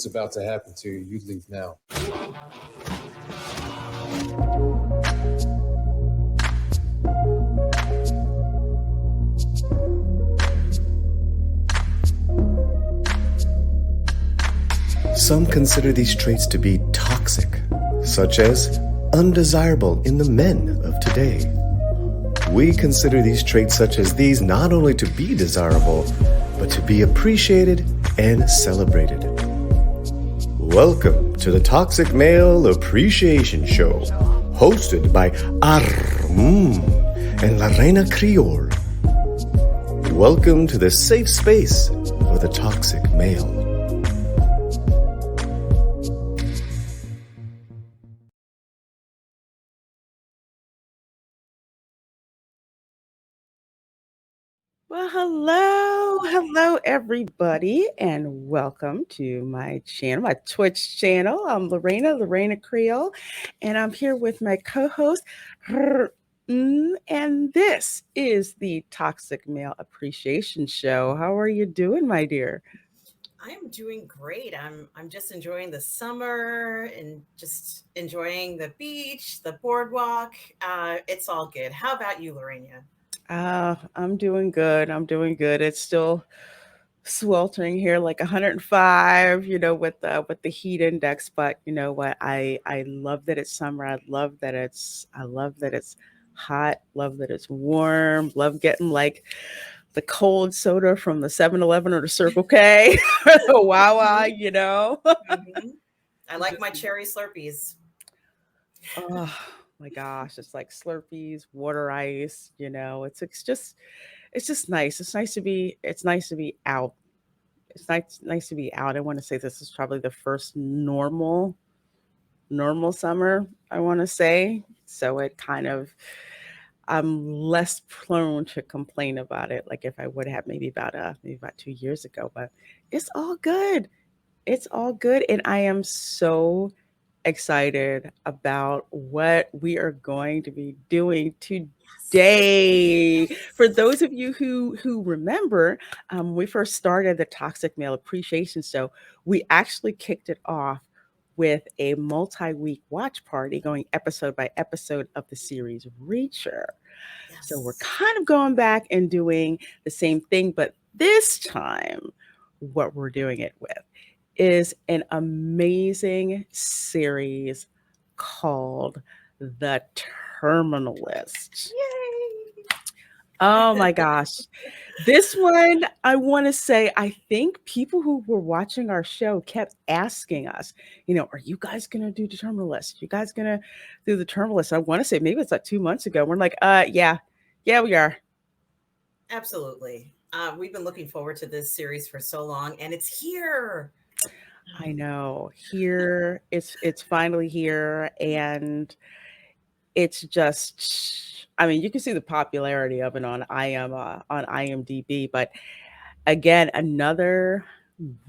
what's about to happen to you. You leave now. Some consider these traits to be toxic, such as undesirable in the men of today. We consider these traits such as these not only to be desirable, but to be appreciated and celebrated. Welcome to the Toxic Male Appreciation Show, hosted by and La Reina Creole. Welcome to the safe space for the toxic male. Well, hello, everybody, and welcome to my channel, my Twitch channel. I'm Lorena Creole, and I'm here with my co-host, and this is the Toxic Male Appreciation Show. How are you doing, my dear? I'm doing great. I'm just enjoying the summer and just enjoying the beach, the boardwalk. It's all good. How about you, Lorena? I'm doing good. I'm doing good. It's still sweltering here like 105, with the heat index, but you know what, I love that it's summer. I love that it's hot, love that it's warm, love getting like the cold soda from the 7-Eleven or the Circle K or the Wawa, Mhm, mhm. I like my Just cherry Slurpees. oh my gosh, it's like Slurpees, water ice, it's just nice. It's nice to be out. It's nice to be out. I want to say this is probably the first normal summer, I want to say. So it kind of I'm less prone to complain about it like if I would have maybe about 2 years ago, but it's all good. It's all good, and I am so excited about what we are going to be doing Yes. today. For Yes. those of you who remember, we first started the Toxic Male Appreciation Show. We actually kicked it off with a multi-week watch party, going episode by episode of the series Reacher. So we're Yes. kind of going back and doing the same thing, but this time, what we're doing it with is an amazing series called The Terminal List. Yay. Oh my gosh. This one, I want to say, I think people who were watching our show kept asking us, are you guys going to do the terminal list? You guys going to do the terminal list? I want to say maybe it's like 2 months ago. We're like, yeah, we are. Absolutely. We've been looking forward to this series for so long, and it's here. I know. Here, it's finally here, and it's just, I mean, you can see the popularity of it on IMDb, but again, another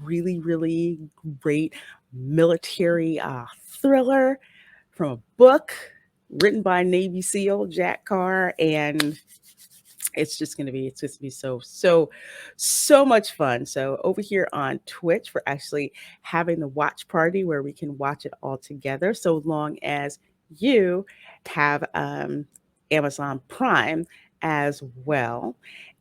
really great military thriller from a book written by Navy SEAL Jack Carr, and it's just gonna be so much fun. So over here on Twitch, we're actually having the watch party where we can watch it all together, so long as you have Amazon Prime as well.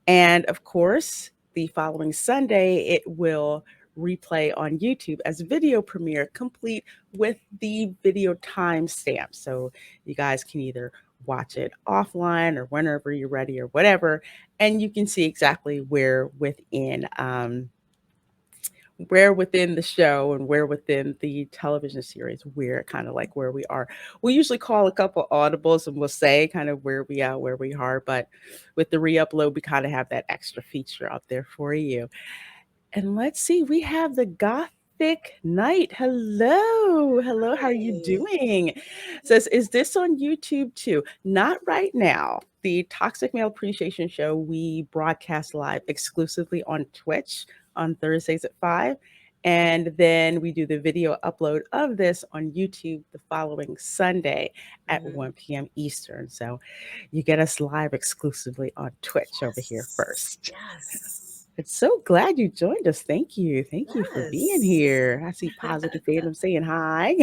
And of course, the following Sunday it will replay on YouTube as a video premiere, complete with the video timestamp. So you guys can either watch it offline or whenever you're ready or whatever, and you can see exactly where within the show and where within the television series we're kind of like where we are. We usually call a couple audibles and we'll say kind of where we are, but with the re-upload we kind of have that extra feature out there for you. And let's see, we have the Gothic Knight. Hello, how are you Hi. doing? Says, is this on YouTube too? Not right now. The Toxic Male Appreciation Show, we broadcast live exclusively on Twitch on Thursdays at 5. And then we do the video upload of this on YouTube the following Sunday at Mhm. 1 p.m. Eastern. So you get us live exclusively on Twitch over here Yes. first. Yes. It's so glad you joined us. Thank you. Thank you for being Yes. here. I see positive Phantom saying hi.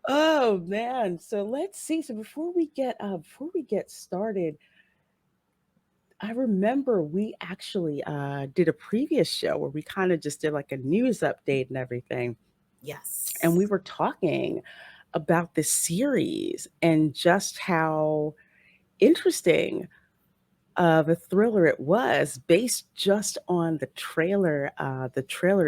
Oh man. So let's see. So before we get started, I remember we actually did a previous show where we kind of just did like a news update and everything. And Yes. we were talking about this series and just how interesting of a thriller it was based just on the trailer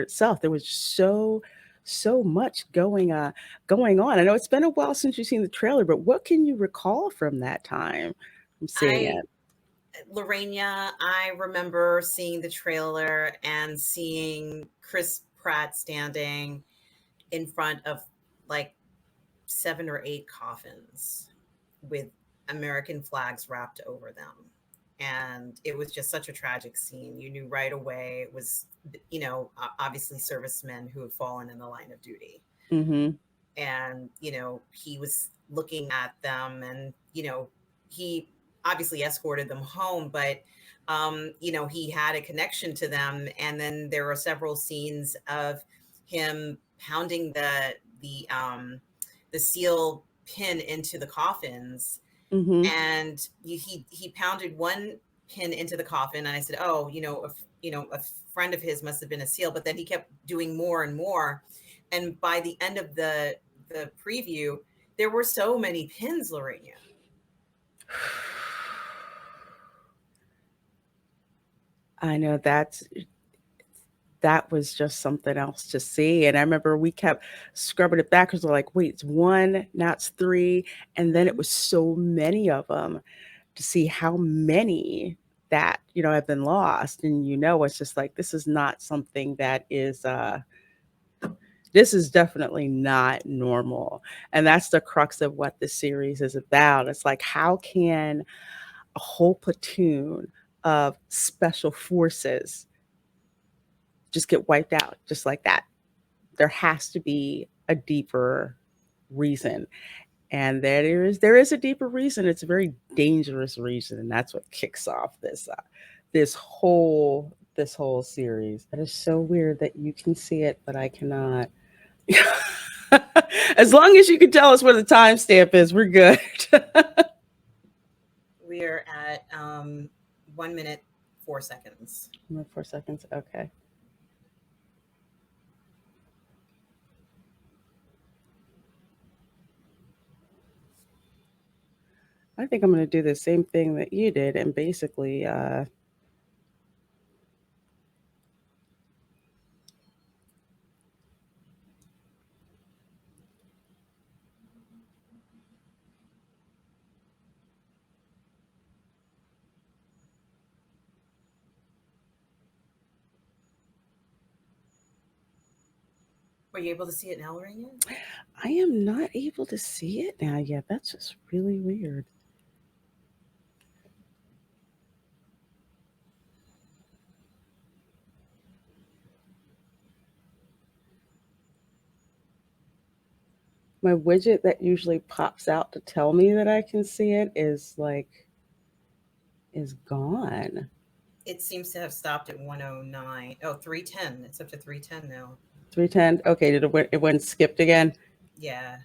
itself. There was so much going on. I know it's been a while since you've seen the trailer, but what can you recall from that time from seeing I it? Lorena, I remember seeing the trailer and seeing Chris Pratt standing in front of like 7 or 8 coffins with American flags wrapped over them. And it was just such a tragic scene. You knew right away it was, obviously servicemen who had fallen in the line of duty. Mm-hmm. And, he was looking at them and, he obviously escorted them home, but, he had a connection to them. And then there were several scenes of him pounding the seal pin into the coffins, Mm-hmm. and he pounded one pin into the coffin, and I said, oh, a friend of his must have been a seal. But then he kept doing more and more, and by the end of the preview, there were so many pins, Lorena. I know that was just something else to see. And I remember we kept scrubbing it back because we're like, wait, it's one, now it's three. And then it was so many of them to see how many that, have been lost. And, it's just like, this is not something that is, this is definitely not normal. And that's the crux of what the series is about. It's like, how can a whole platoon of special forces just get wiped out just like that? There has to be a deeper reason. And there is a deeper reason. It's a very dangerous reason, and that's what kicks off this whole series. That is so weird that you can see it, but I cannot. As long as you can tell us where the timestamp is, we're good. We are at 1 minute 4 seconds. 4 seconds. Okay. I think I'm going to do the same thing that you did, and basically, Were you able to see it now, Lorena? I am not able to see it now yet. That's just really weird. My widget that usually pops out to tell me that I can see it is gone. It seems to have stopped at 109. Oh, 310. It's up to 310 now. 310. Okay, it went skipped again? Yeah.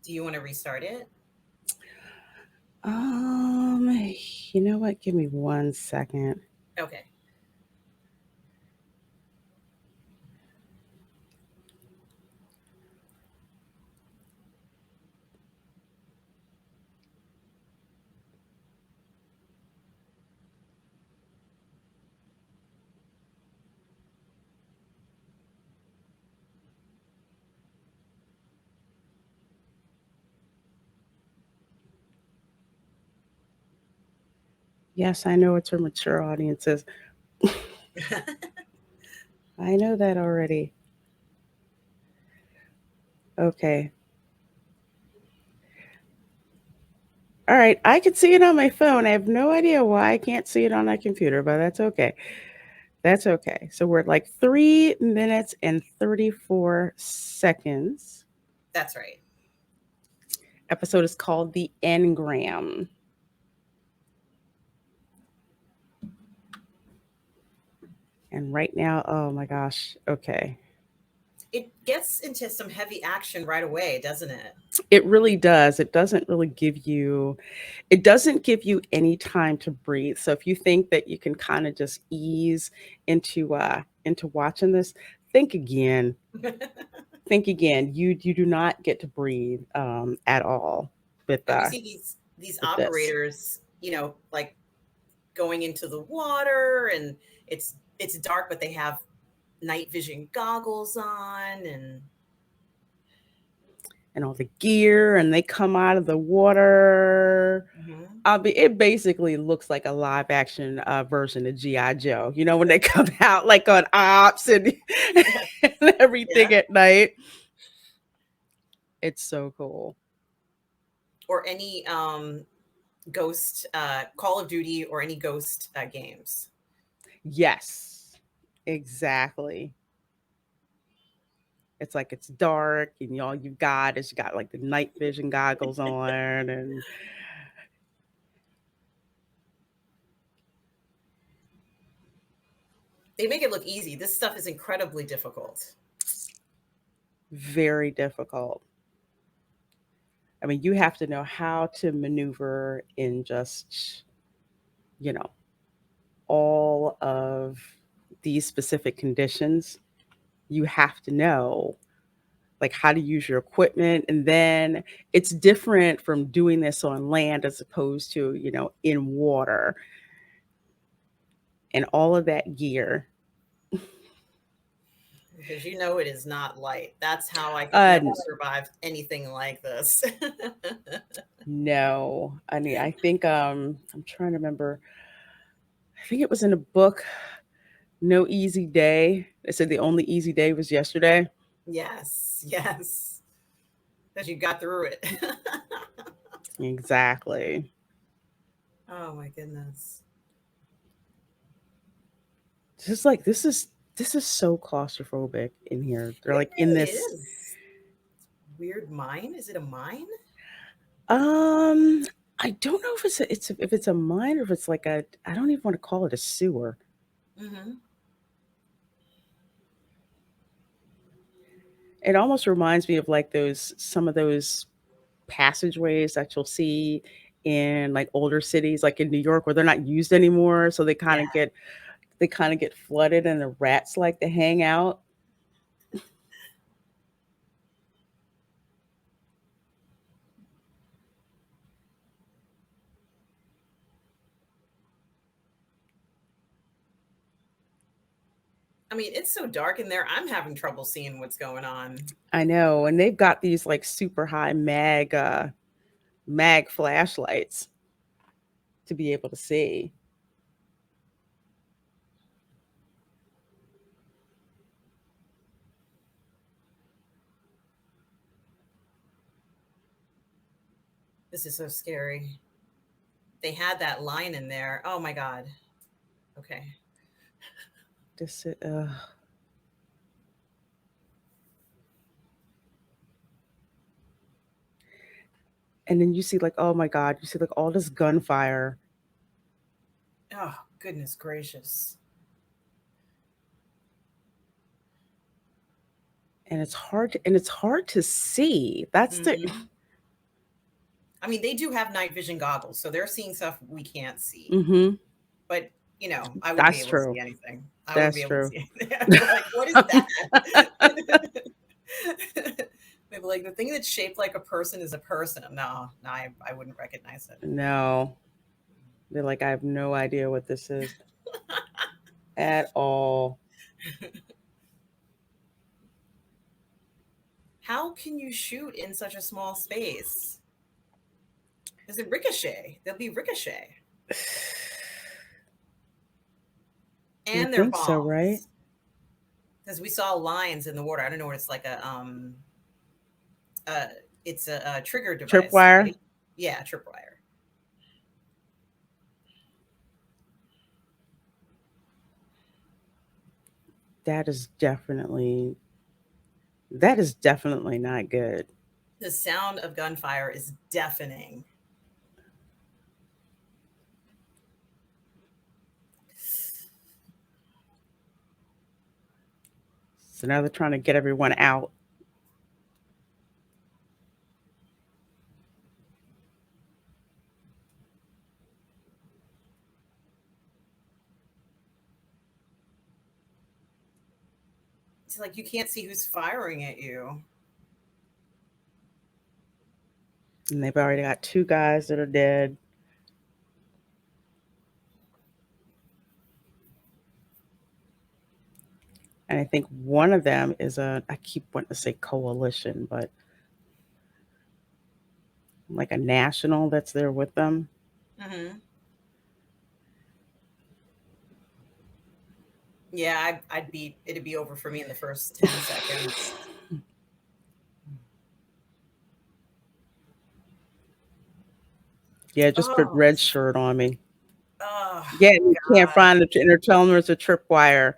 Do you want to restart it? Um, you know what? Give me 1 second. Okay. Yes, I know it's for mature audiences. I know that already. Okay. All right, I can see it on my phone. I have no idea why I can't see it on my computer, but that's okay. That's okay. So we're at like 3 minutes and 34 seconds. That's right. Episode is called The Engram. And right now, oh my gosh, okay. It gets into some heavy action right away, doesn't it? It really does. It doesn't give you any time to breathe. So if you think that you can kind of just ease into watching this, think again. Think again. You do not get to breathe at all with And we uh see these with this. operators, like going into the water, and it's dark, but they have night vision goggles on, and And all the gear, and they come out of the water. mhm. It basically looks like a live action version of GI Joe. You know when they come out like on ops and, and Yeah. everything at night. It's so cool. Or any Ghost Call of Duty, or any Ghost games. Yes, exactly. It's like it's dark, and all you got is you got like the night vision goggles on, and They make it look easy. This stuff is incredibly difficult. very difficult. I mean, you have to know how to maneuver in just, you know, all of these specific conditions. You have to know like how to use your equipment, and then it's different from doing this on land as opposed to, in water, and all of that gear. Because it is not light. That's how I could Uh never survive anything like this. no. I mean, I think I'm trying to remember. I think it was in a book, No Easy Day. They said the only easy day was yesterday. Yes, yes. Because you got through it. Exactly. Oh my goodness. Just like this is so claustrophobic in here. They're It like in really this is. Weird mine? Is it a mine? um I don't know if if it's a mine or if it's like a, I don't even want to call it a sewer. Mm-hmm. It almost reminds me of like those some of those passageways that you'll see in like older cities like in New York where they're not used anymore, so Yeah. they kind of get flooded and the rats like to hang out. I mean, it's so dark in there. I'm having trouble seeing what's going on. I know, and they've got these like super high mag flashlights to be able to see. This is so scary. They had that line in there. Oh my God. Okay. This and then you see like, oh my god, you see like all this gunfire, Oh, goodness gracious. and it's hard to see. That's the Hmm. I mean, they do have night vision goggles, so they're seeing stuff we can't see. Mhm. But, I wouldn't be That's able to true. see anything. I wouldn't be That's able to true. see anything. I'd be like, what is that? They'd be like, the thing that's shaped like a person is a person. No, no, I wouldn't recognize it. No. They're like, I have no idea what this is at all. How can you shoot in such a small space? Is it ricochet? There'll be ricochet. You And their think so, right? bombs. Because we saw lines in the water. I don't know what it's like uh it's a trigger device, Tripwire. right? Yeah, tripwire. That is definitely that is definitely not good. The sound of gunfire is deafening. So now they're trying to get everyone out. It's like you can't see who's firing at you. And they've already got two guys that are dead. And I think one of them is I keep wanting to say coalition, but like a national that's there with them. Hmm. Yeah, I'd be, it'd be over for me in the first 10 seconds. Yeah, just put Oh, red shirt on me. oh Yeah, you can't God. find the intertelomeres or tripwire.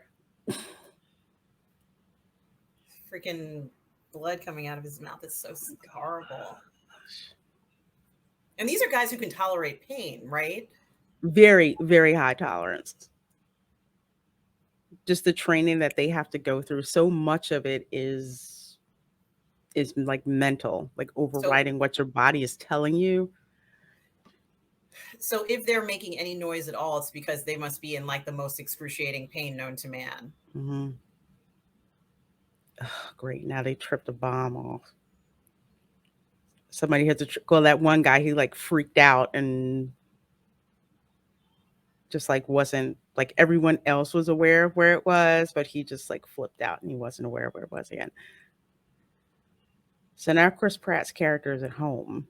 Freaking blood coming out of his mouth is so horrible. And these are guys who can tolerate pain, right? Very, very high tolerance. Just the training that they have to go through. So much of it is like mental, like So overriding what your body is telling you. so if they're making any noise at all, it's because they must be in like the most excruciating pain known to man. Hmm. Great. Now they tripped a bomb off. Somebody had to well, that one guy, he like freaked out and just like wasn't like everyone else was aware of where it was, but he just like flipped out and he wasn't aware of where it was again. So now Chris Pratt's character is at home.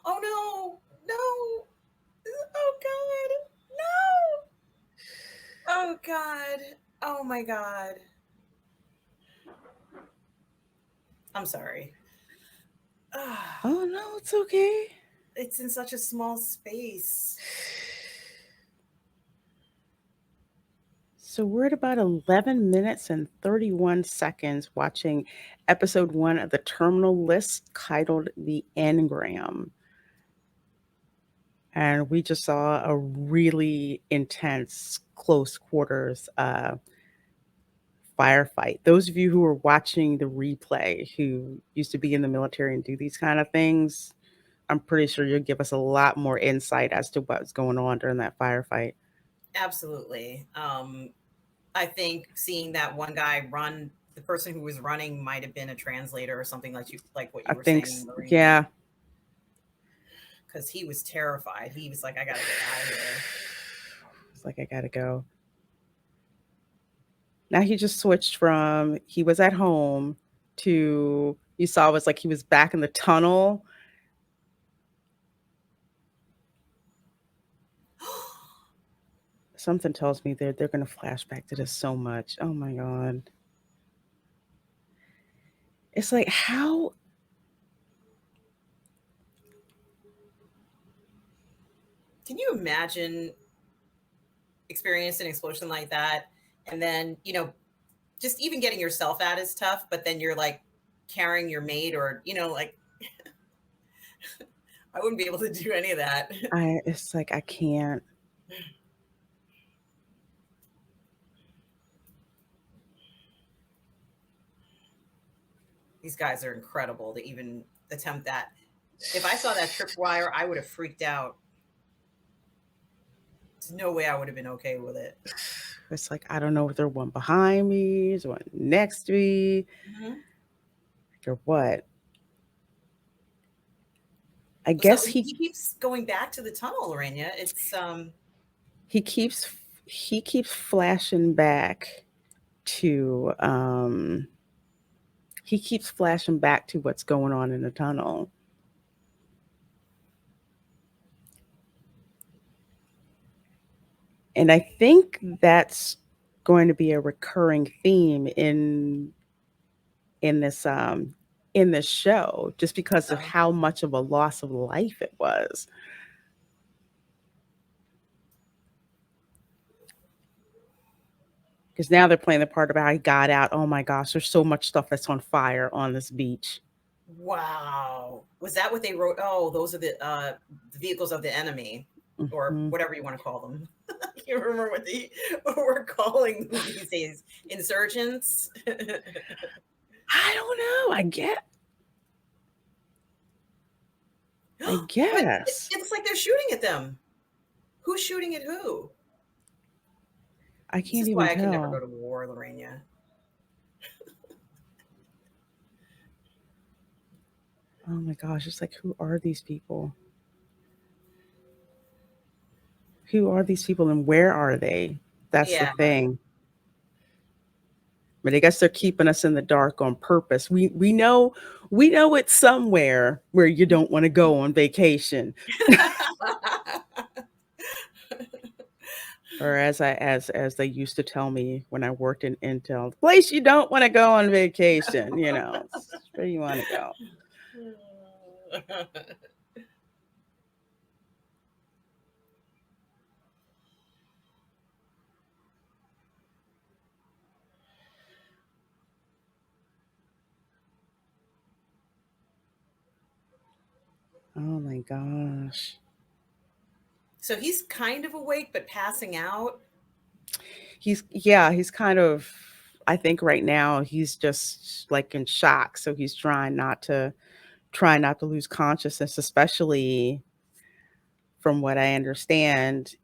Oh no, no. Oh God. No. Oh God. Oh my God. I'm sorry. Ah, Oh no, it's okay. it's in such a small space. So we're at about 11 minutes and 31 seconds watching episode 1 of the Terminal List titled The Engram. And we just saw a really intense close quarters firefight. Those of you who are watching the replay who used to be in the military and do these kind of things, I'm pretty sure you'll give us a lot more insight as to what's going on during that firefight. Absolutely. I think seeing that one guy run, the person who was running might have been a translator or something, like you, like what I you were think, saying, Lorena, yeah. because he was terrified. He was like, I gotta get out of here. It's like, I gotta go. Now he just switched from he was at home to you saw it was like he was back in the tunnel. Something tells me they're gonna flash back to this so much. Oh my god. It's like how Can you imagine experiencing an explosion like that? And then, just even getting yourself out is tough, but then you're like carrying your mate, or, like I wouldn't be able to do any of that. it's like I can't. These guys are incredible to even attempt that. If I saw that tripwire, I would have freaked out. There's no way I would have been okay with it. It's like I don't know if there's one behind me, there's one next to me, Mm-hmm. or what. I So guess he keeps going back to the tunnel, Lorena. It's he keeps he keeps flashing back to he keeps flashing back to what's going on in the tunnel. And I think that's going to be a recurring theme in this in this show just because of so. how much of a loss of life it was. Because now they're playing the part about how he got out. Oh my gosh, there's so much stuff that's on fire on this beach. Wow. Was that what they wrote? Oh, those are the vehicles of the enemy, or Mhm. whatever you want to call them. I can't remember what we're calling them these days. Insurgents. I don't know. I But guess. it's like they're shooting at them. Who's shooting at who? I This can't is even why I can never go tell. to war, Lorena. Oh my gosh, it's like, who are these people? Who are these people and where are they? That's the Yeah. thing. But I guess they're keeping us in the dark on purpose. We know it's somewhere where you don't want to go on vacation. Or as they used to tell me when I worked in Intel, the place you don't want to go on vacation, it's where you want to go. Oh my gosh. So he's kind of awake but passing out. He's kind of, I think right now he's just like in shock. So he's trying not to lose consciousness, especially from what I understand,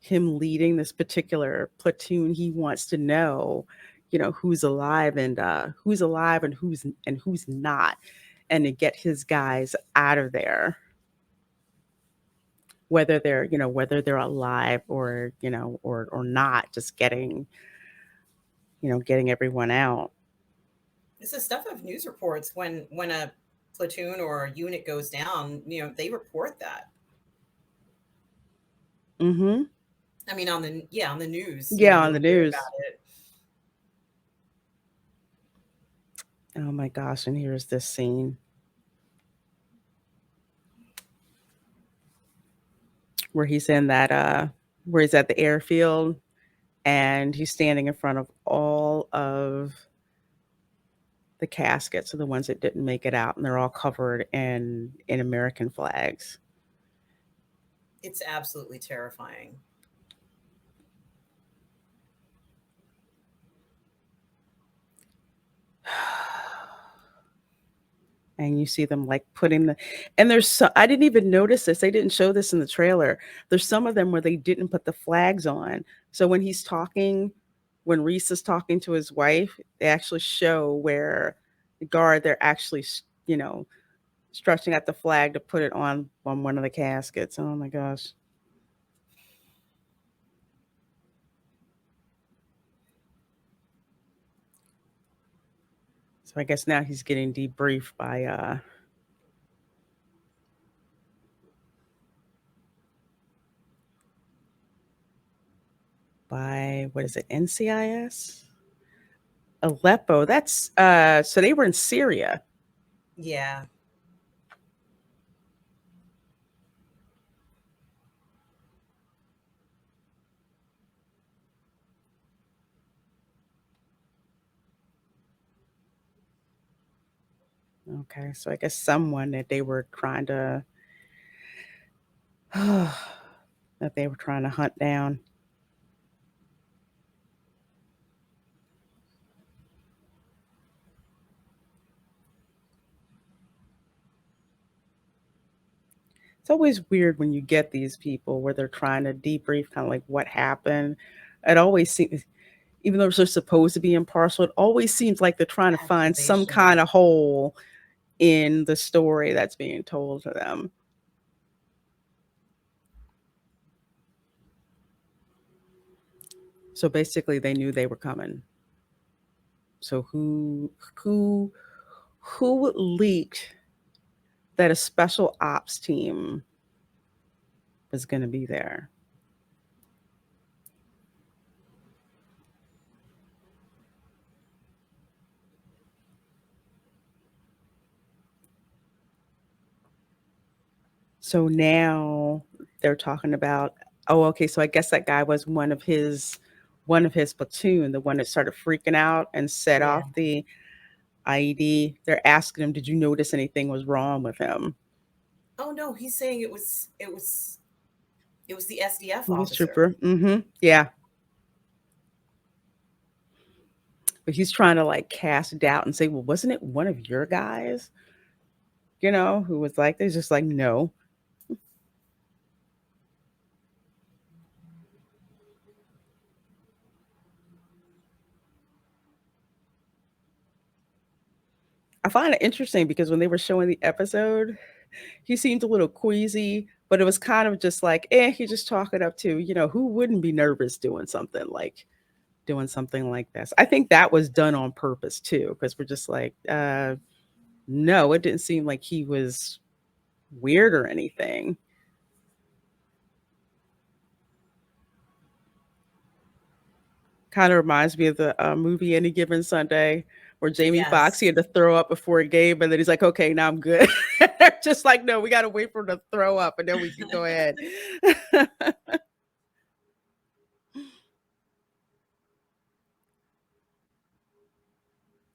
him leading this particular platoon. He wants to know, who's alive and who's not, and to get his guys out of there, whether they're alive or not, just getting everyone out. This is stuff of news reports when a platoon or a unit goes down. They report that. Mhm. I mean, on the news, Yeah, on the you'll hear news. about it. Oh my gosh, and here's this scene where he's at the airfield, and he's standing in front of all of the caskets of the ones that didn't make it out, and they're all covered in American flags. It's absolutely terrifying. And you see them like putting the and there's so I didn't even notice this. They didn't show this in the trailer. There's some of them where they didn't put the flags on. So when Reese is talking to his wife, they actually show where the guard, they're actually, stretching out the flag to put it on one of the caskets. Oh my gosh. So I guess now he's getting debriefed by what is it, NCIS? Aleppo. That's so they were in Syria. Yeah. Okay, so I guess someone that they were trying to that they were trying to hunt down. It's always weird when you get these people where they're trying to debrief kind of like what happened. It always seems, even though they're supposed to be impartial, it always seems like they're trying to find some Accusation. kind of hole in the story that's being told to them. So basically, they knew they were coming. So who leaked that a special ops team was going to be there? So now they're talking about, oh, okay, so I guess that guy was one of his platoon, the one that started freaking out and set Yeah. off the IED. They're asking him, "Did you notice anything was wrong with him?" Oh no, he's saying it was the SDF Police officer. trooper. Yeah. But he's trying to like cast doubt and say, "Well, wasn't it one of your guys? Who was like this?" Just like, no. I find it interesting because when they were showing the episode, he seemed a little queasy, but it was kind of just like, he just chalk it up to, who wouldn't be nervous doing something like this. I think that was done on purpose too, because we're just like, no, it didn't seem like he was weird or anything. Kind of reminds me of the movie Any Given Sunday, where Jamie Foxx, he Yes. had to throw up before a game, and then he's like, "Okay, now I'm good." Just like, no, we got to wait for him to throw up, and then we can go ahead.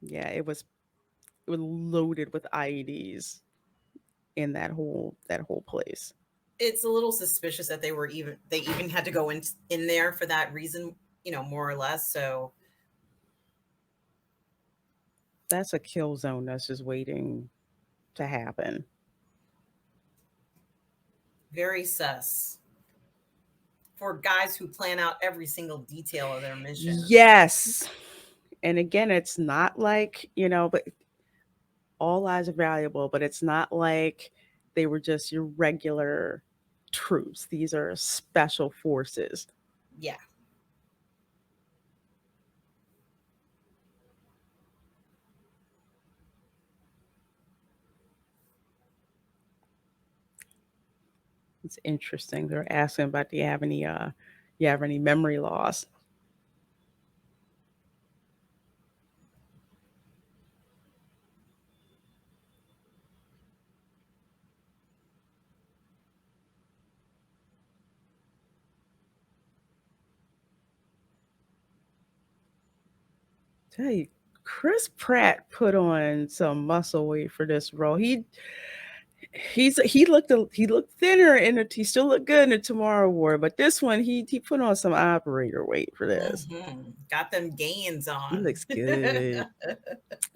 Yeah, it was loaded with IEDs in that whole place. It's a little suspicious that they even had to go in there for that reason, more or less. So That's a kill zone that's just waiting to happen. very sus for guys who plan out every single detail of their mission. Yes. And again, it's not like, but all lives are valuable, but it's not like they were just your regular troops. These are special forces. Yeah. It's interesting. They're asking about, do you have any memory loss? Tell you, Chris Pratt put on some muscle weight for this role. He looked thinner in it. He still looked good in the Tomorrow War, but this one he put on some operator weight for this. Got them gains He on. looks good.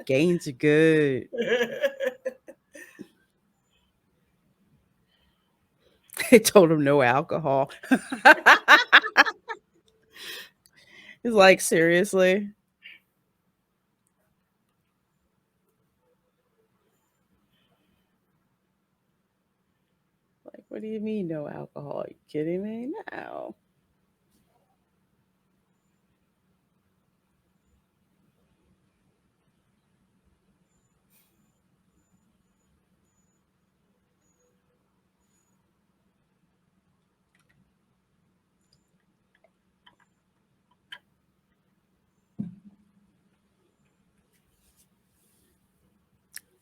Gains are good. They told him no alcohol. He's like, seriously? Like, what do you mean no alcohol? Are you kidding me? No.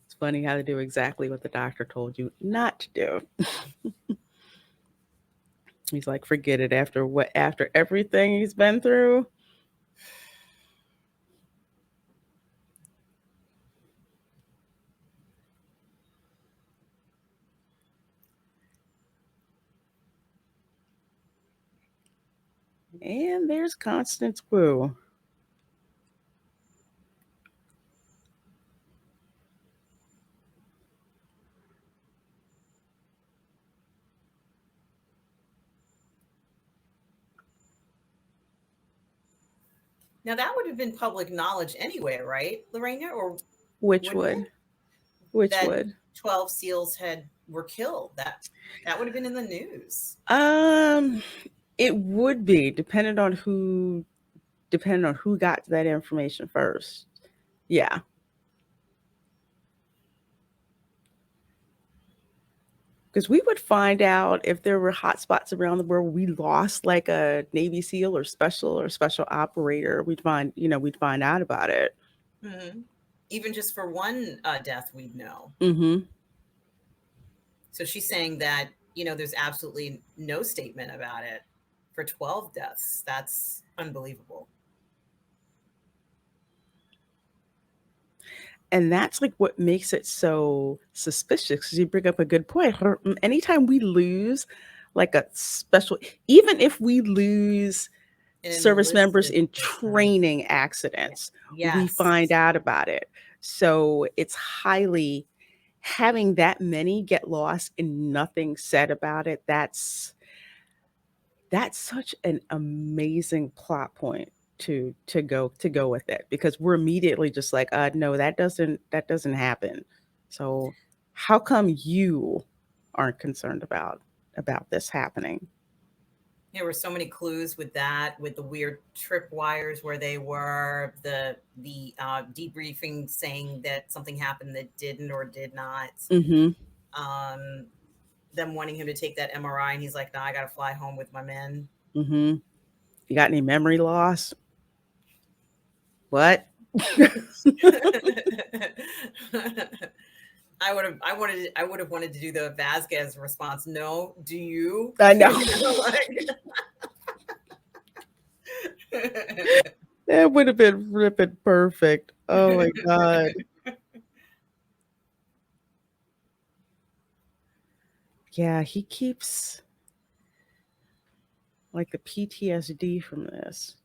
It's funny how to do exactly what the doctor told you not to do. He's like, forget it. After everything he's been through. And there's Constance Wu. Now that would have been public knowledge anyway, right, Lorena? Or Which wouldn't would? it? Which That would? 12 SEALs were killed. That would have been in the news. Um, it would be depending on who got that information first. Yeah. Because we would find out if there were hotspots around the world. We lost like a Navy SEAL or special operator. We'd find out about it. Hmm. Even just for one death, we'd know. Mm-hmm. So she's saying that there's absolutely no statement about it for 12 deaths. That's unbelievable. And that's like what makes it so suspicious, because you bring up a good point. Anytime we lose like a special, even if we lose An service members enlisted in person. training Yeah. accidents, we Yes. find out about it. So it's highly, having that many get lost and nothing said about it, that's such an amazing plot point to go with it, because we're immediately just like, no, that doesn't happen. So how come you aren't concerned about this happening? There were so many clues with that, with the weird trip wires where they were, the debriefing saying that something happened that didn't or did not. Mm-hmm. Um, them wanting him to take that MRI, and he's like, "No, I got to fly home with my men." Mm-hmm. You got any memory loss? What? I would have wanted to do the Vasquez response. No, do you? I know. That would have been ripping perfect. Oh my God. Yeah, he keeps like the PTSD from this.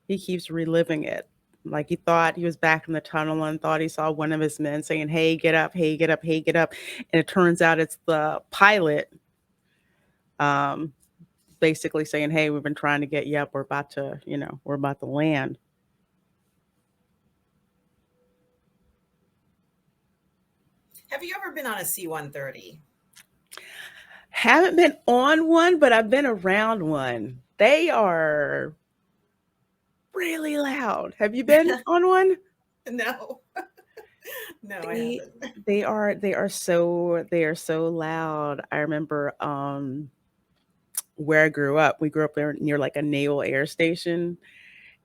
He keeps reliving it. Like he thought he was back in the tunnel and thought he saw one of his men saying, "Hey, get up, hey, get up, hey, get up." And it turns out it's the pilot, um, basically saying, "Hey, we've been trying to get you up. We're about to land." Have you ever been on a C-130? Haven't been on one, but I've been around one. They are really loud. Have you been on one? No. No, I They haven't. they are so loud. I remember where I grew up. We grew up there near like a naval air station,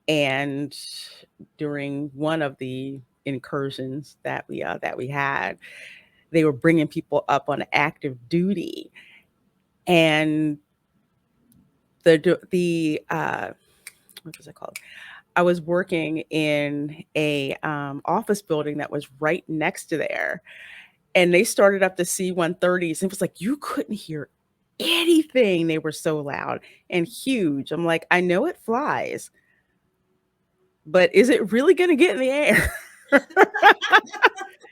and during one of the incursions that we had, they were bringing people up on active duty, and the what was it called? I was working in a office building that was right next to there, and they started up the C-130s. It was like you couldn't hear anything. They were so loud and huge. I'm like, I know it flies, but is it really going to get in the air?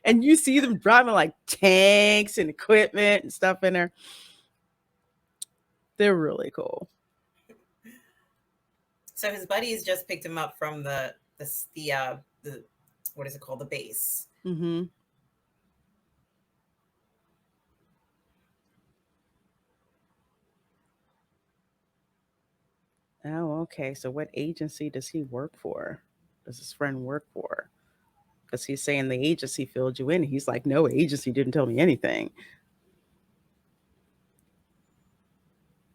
And you see them driving like tanks and equipment and stuff in there. They're really cool. So his buddies just picked him up from the what is it called? The base. Hmm. Oh, okay. So what agency does he work for? Does his friend work for? Because he's saying the agency filled you in. He's like, no, agency didn't tell me anything.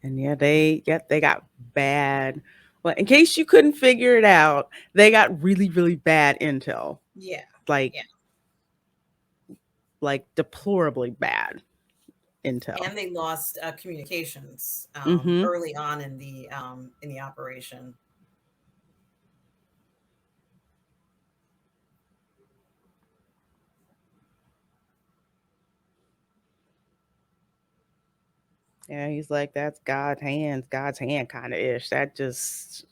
And yeah, they got bad. Well, in case you couldn't figure it out, they got really, really bad intel. Yeah. Like Yeah. like deplorably bad intel. And they lost communications Hmm. early on in the operation. Yeah, he's like, that's God's hand kind of ish. That just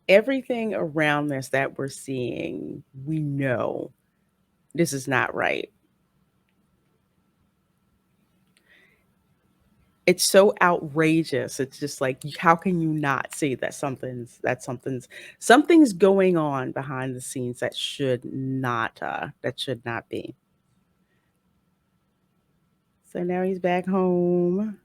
everything around this that we're seeing, we know this is not right. It's so outrageous. It's just like, how can you not see that something's going on behind the scenes that should not be. So now he's back home.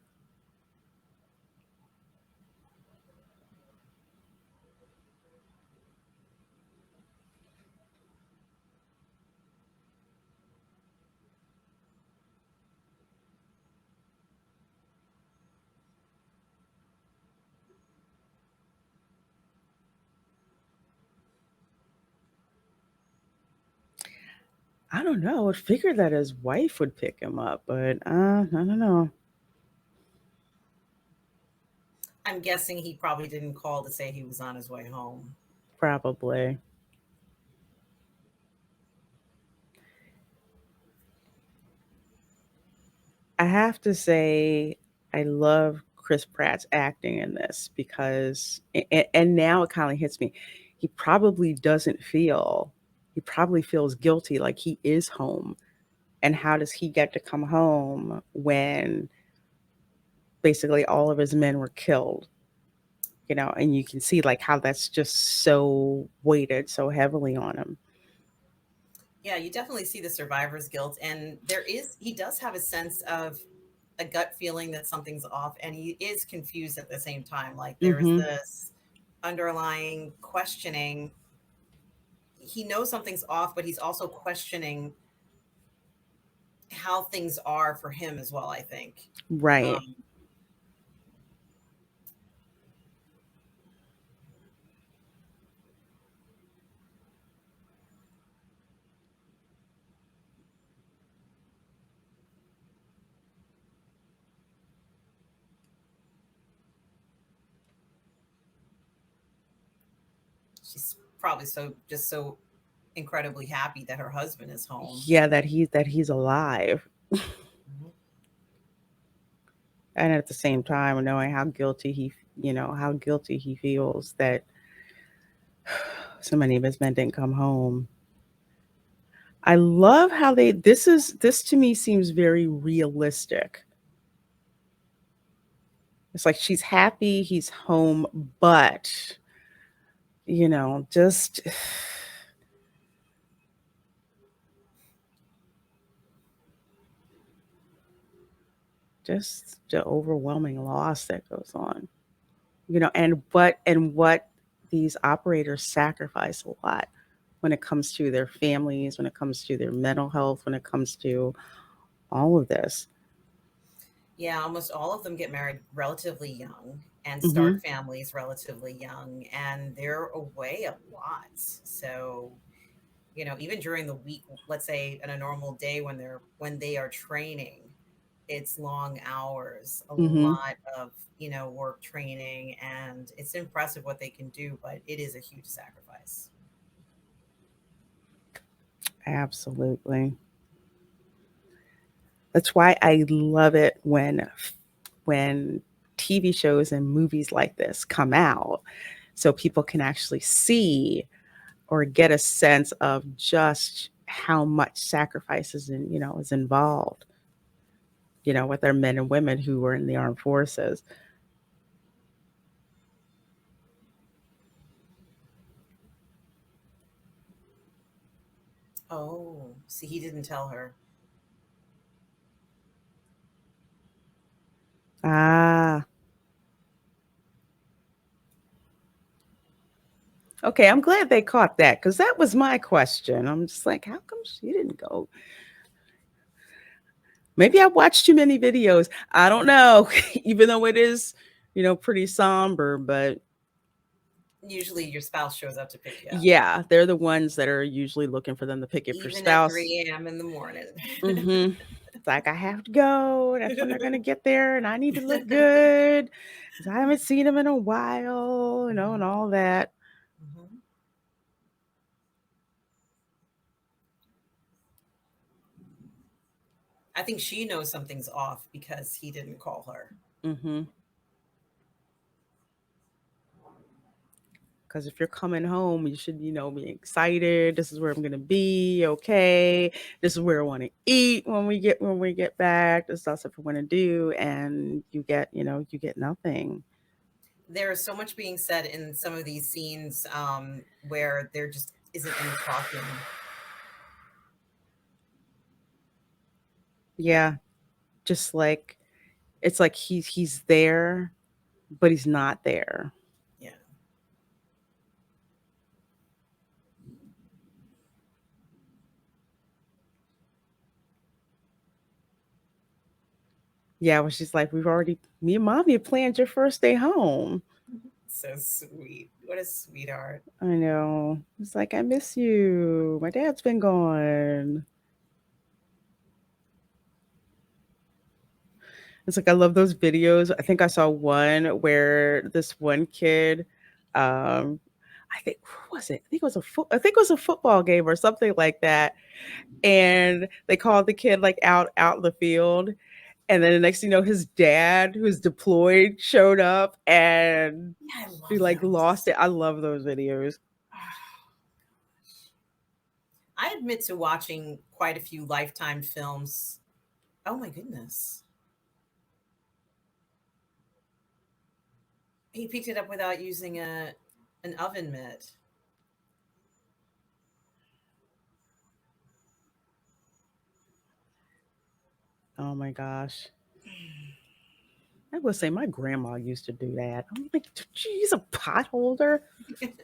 I don't know. I would figure that his wife would pick him up, but I don't know. I'm guessing he probably didn't call to say he was on his way home. Probably. I have to say, I love Chris Pratt's acting in this because, and now it kind of hits me. He probably doesn't feel, he probably feels guilty, like he is home. And how does he get to come home when basically all of his men were killed? And you can see like how that's just so weighted so heavily on him. Yeah, you definitely see the survivor's guilt, and he does have a sense of a gut feeling that something's off, and he is confused at the same time. Like there is Mm-hmm. this underlying questioning. He knows something's off, but he's also questioning how things are for him as well, I think. Right. Um, she's probably so incredibly happy that her husband is home. Yeah, that he's alive. Mhm. And at the same time knowing how guilty he feels that so many of his men didn't come home. I love how this to me seems very realistic. It's like she's happy he's home, but just just the overwhelming loss that goes on. And what these operators sacrifice a lot when it comes to their families, when it comes to their mental health, when it comes to all of this. Yeah, almost all of them get married relatively young and Hmm. start families relatively young, and they're away a lot. So, even during the week, let's say on a normal day when they are training, it's long hours, a Hmm. lot of, work training, and it's impressive what they can do, but it is a huge sacrifice. Absolutely. That's why I love it when TV shows and movies like this come out so people can actually see or get a sense of just how much sacrifices is involved, with our men and women who were in the armed forces. Oh, see, he didn't tell her. Ah, okay. I'm glad they caught that because that was my question. I'm just like, how come she didn't go? Maybe I watched too many videos. I don't know, even though it is, pretty somber, but Usually your spouse shows up to pick you up, yeah, they're the ones that are usually looking for them to pick up your even at spouse. 3 a.m. in the morning. Hmm. It's like, I have to go. That's when they're going to get there, and I need to look good because I haven't seen them in a while, and all that. Mhm. I think she knows something's off because he didn't call her. Hmm. Because if you're coming home, you should, be excited. This is where I'm gonna be. Okay, this is where I want to eat when we get back. This is stuff I want to do, and you get nothing. There's so much being said in some of these scenes where there just isn't any talking. Yeah, just like it's like he's there, but he's not there. Yeah. Yeah, well, she's like, me and mommy have planned your first day home. So sweet. What a sweetheart. I know. It's like, I miss you. My dad's been gone. It's like I love those videos. I think I saw one where this one kid, um, I think what was it? I think it was a football game or something like that. And they called the kid like out in the field. And then the next thing you know, his dad, who's deployed, showed up and Yeah, I he love like lost those. it. I love those videos. I admit to watching quite a few Lifetime films. Oh my goodness. He picked it up without using an oven mitt. Oh my gosh. I would say my grandma used to do that. I'm like, she's a pot holder.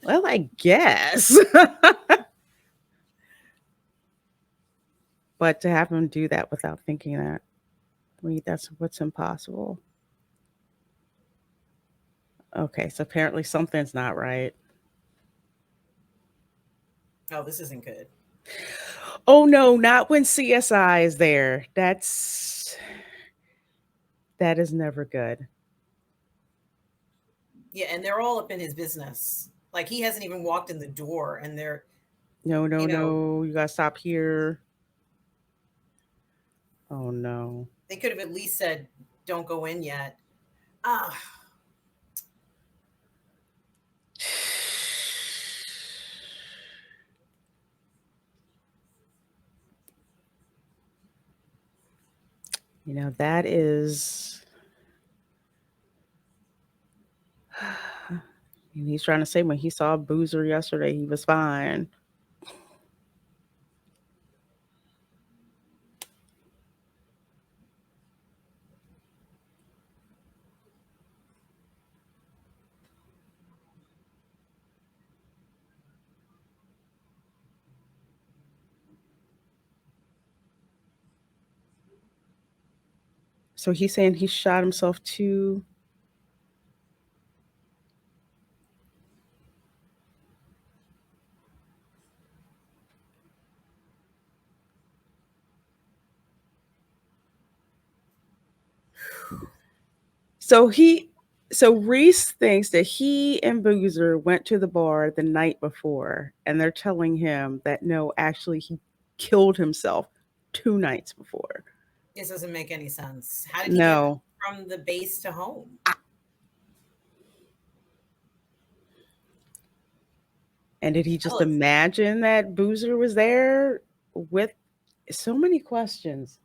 Well, I guess. But to have him do that without thinking that, wait, that's what's impossible. Okay, so apparently something's not right. Oh, this isn't good. Oh no, not when CSI is there. That is never good. Yeah, and they're all up in his business. Like he hasn't even walked in the door, and they're, No, no, you know, no. You gotta stop here. Oh no. they could have at least said, "Don't go in yet." Ah, That is. And he's trying to say when he saw Boozer yesterday, he was fine. So he's saying he shot himself too. So Reese thinks that he and Boozer went to the bar the night before, and they're telling him that no, actually he killed himself 2 nights before. this doesn't make any sense. How did he get No. from the base to home? And did he just Well, it's, imagine that Boozer was there with so many questions?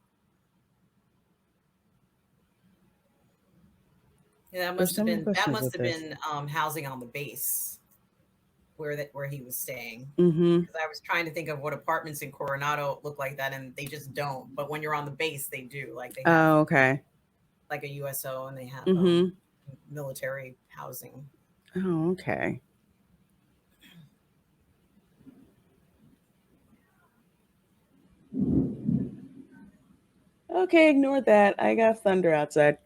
yeah, There's so many that questions must with have this. been housing on the base where he was staying. Mm-hmm. Because I was trying to think of what apartments in Coronado look like that, and they just don't. But when you're on the base, they do. Like they have Oh, okay. like a USO, and they have Mm-hmm. military housing. Oh, okay. Okay, ignore that. I got thunder outside.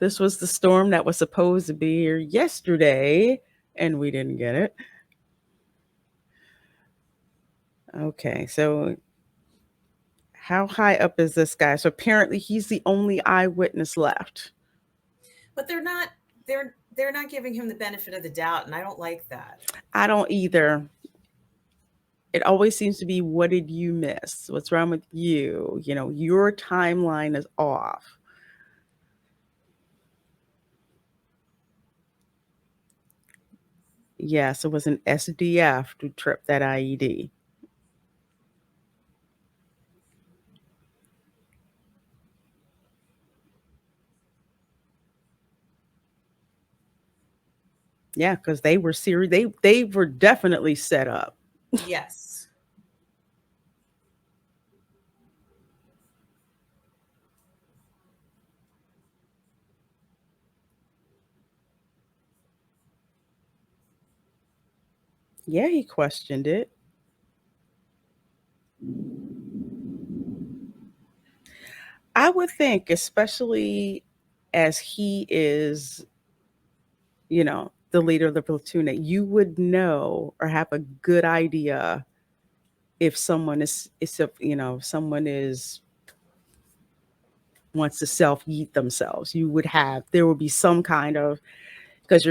This was the storm that was supposed to be here yesterday, and we didn't get it. Okay, so how high up is this guy? So apparently he's the only eyewitness left. But they're not giving him the benefit of the doubt, and I don't like that. I don't either. It always seems to be, what did you miss? What's wrong with you? Your timeline is off. Yes, it was an SDF to trip that IED. Yeah, because they were serious. They were definitely set up. Yes. Yeah, he questioned it. I would think, especially as he is, the leader of the platoon, that you would know or have a good idea if someone someone is wants to self eat themselves, there would be some kind of, because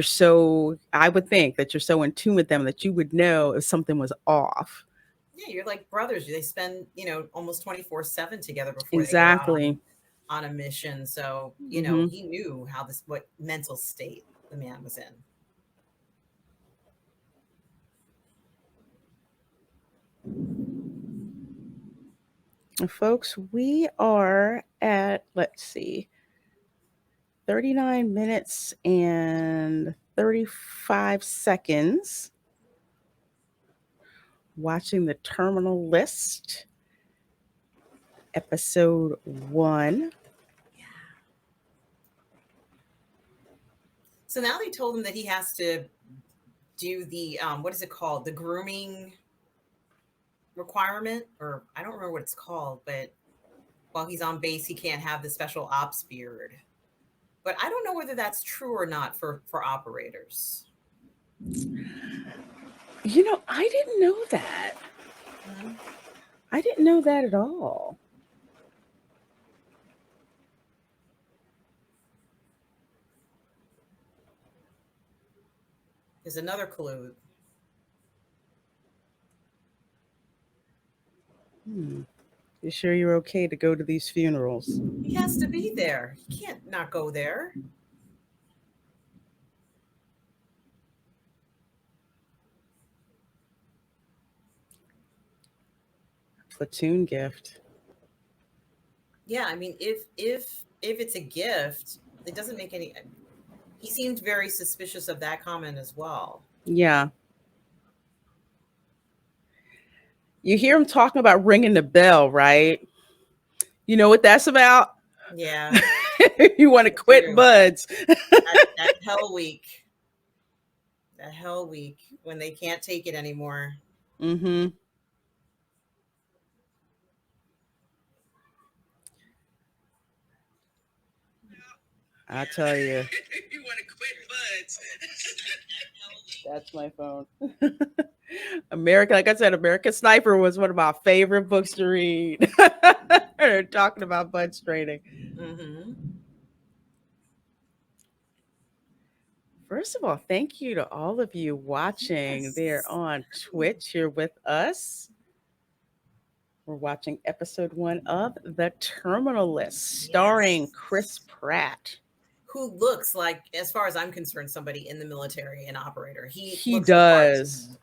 I would think that you're so in tune with them that you would know if something was off. Yeah, you're like brothers. They spend, almost 24/7 together before they go out Exactly. on a mission. So, Hmm. he knew what mental state the man was in. Folks, we are at, let's see, 39 minutes and 35 seconds watching the terminal list, episode 1. So now they told him that he has to do the what is it called? The grooming requirement, or I don't remember what it's called, but while he's on base, he can't have the special ops beard. But I don't know whether that's true or not for operators. I didn't know that. Mhm. I didn't know that at all. There's another clue. You sure you're okay to go to these funerals? He has to be there. He can't not go there. Platoon gift. Yeah, I mean, if it's a gift, it doesn't make any. He seemed very suspicious of that comment as well. Yeah. You hear him talking about ringing the bell, right? You know what that's about? Yeah, You want to quit true. buds. That hell week. That hell week when they can't take it anymore. Mm-hmm. I tell you. You want to quit buds. That's my phone. Like I said, American Sniper was one of my favorite books to read. Talking about buds training. Mm-hmm. First of all, thank you to all of you watching Yes. there on Twitch here with us. We're watching episode 1 of The Terminal List, starring Yes. Chris Pratt. Who looks like, as far as I'm concerned, somebody in the military, an operator. He looks does. the part.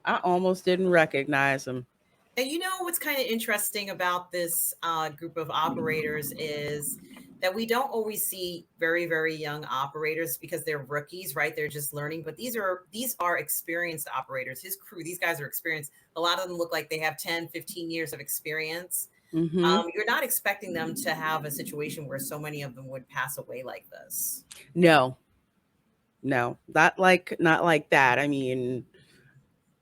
I almost didn't recognize him. And what's kind of interesting about this group of operators is that we don't always see very, very young operators because they're rookies, right? They're just learning. But these are experienced operators. His crew, these guys are experienced. A lot of them look like they have 10, 15 years of experience. Mm-hmm. You're not expecting them to have a situation where so many of them would pass away like this. No, not like that. I mean,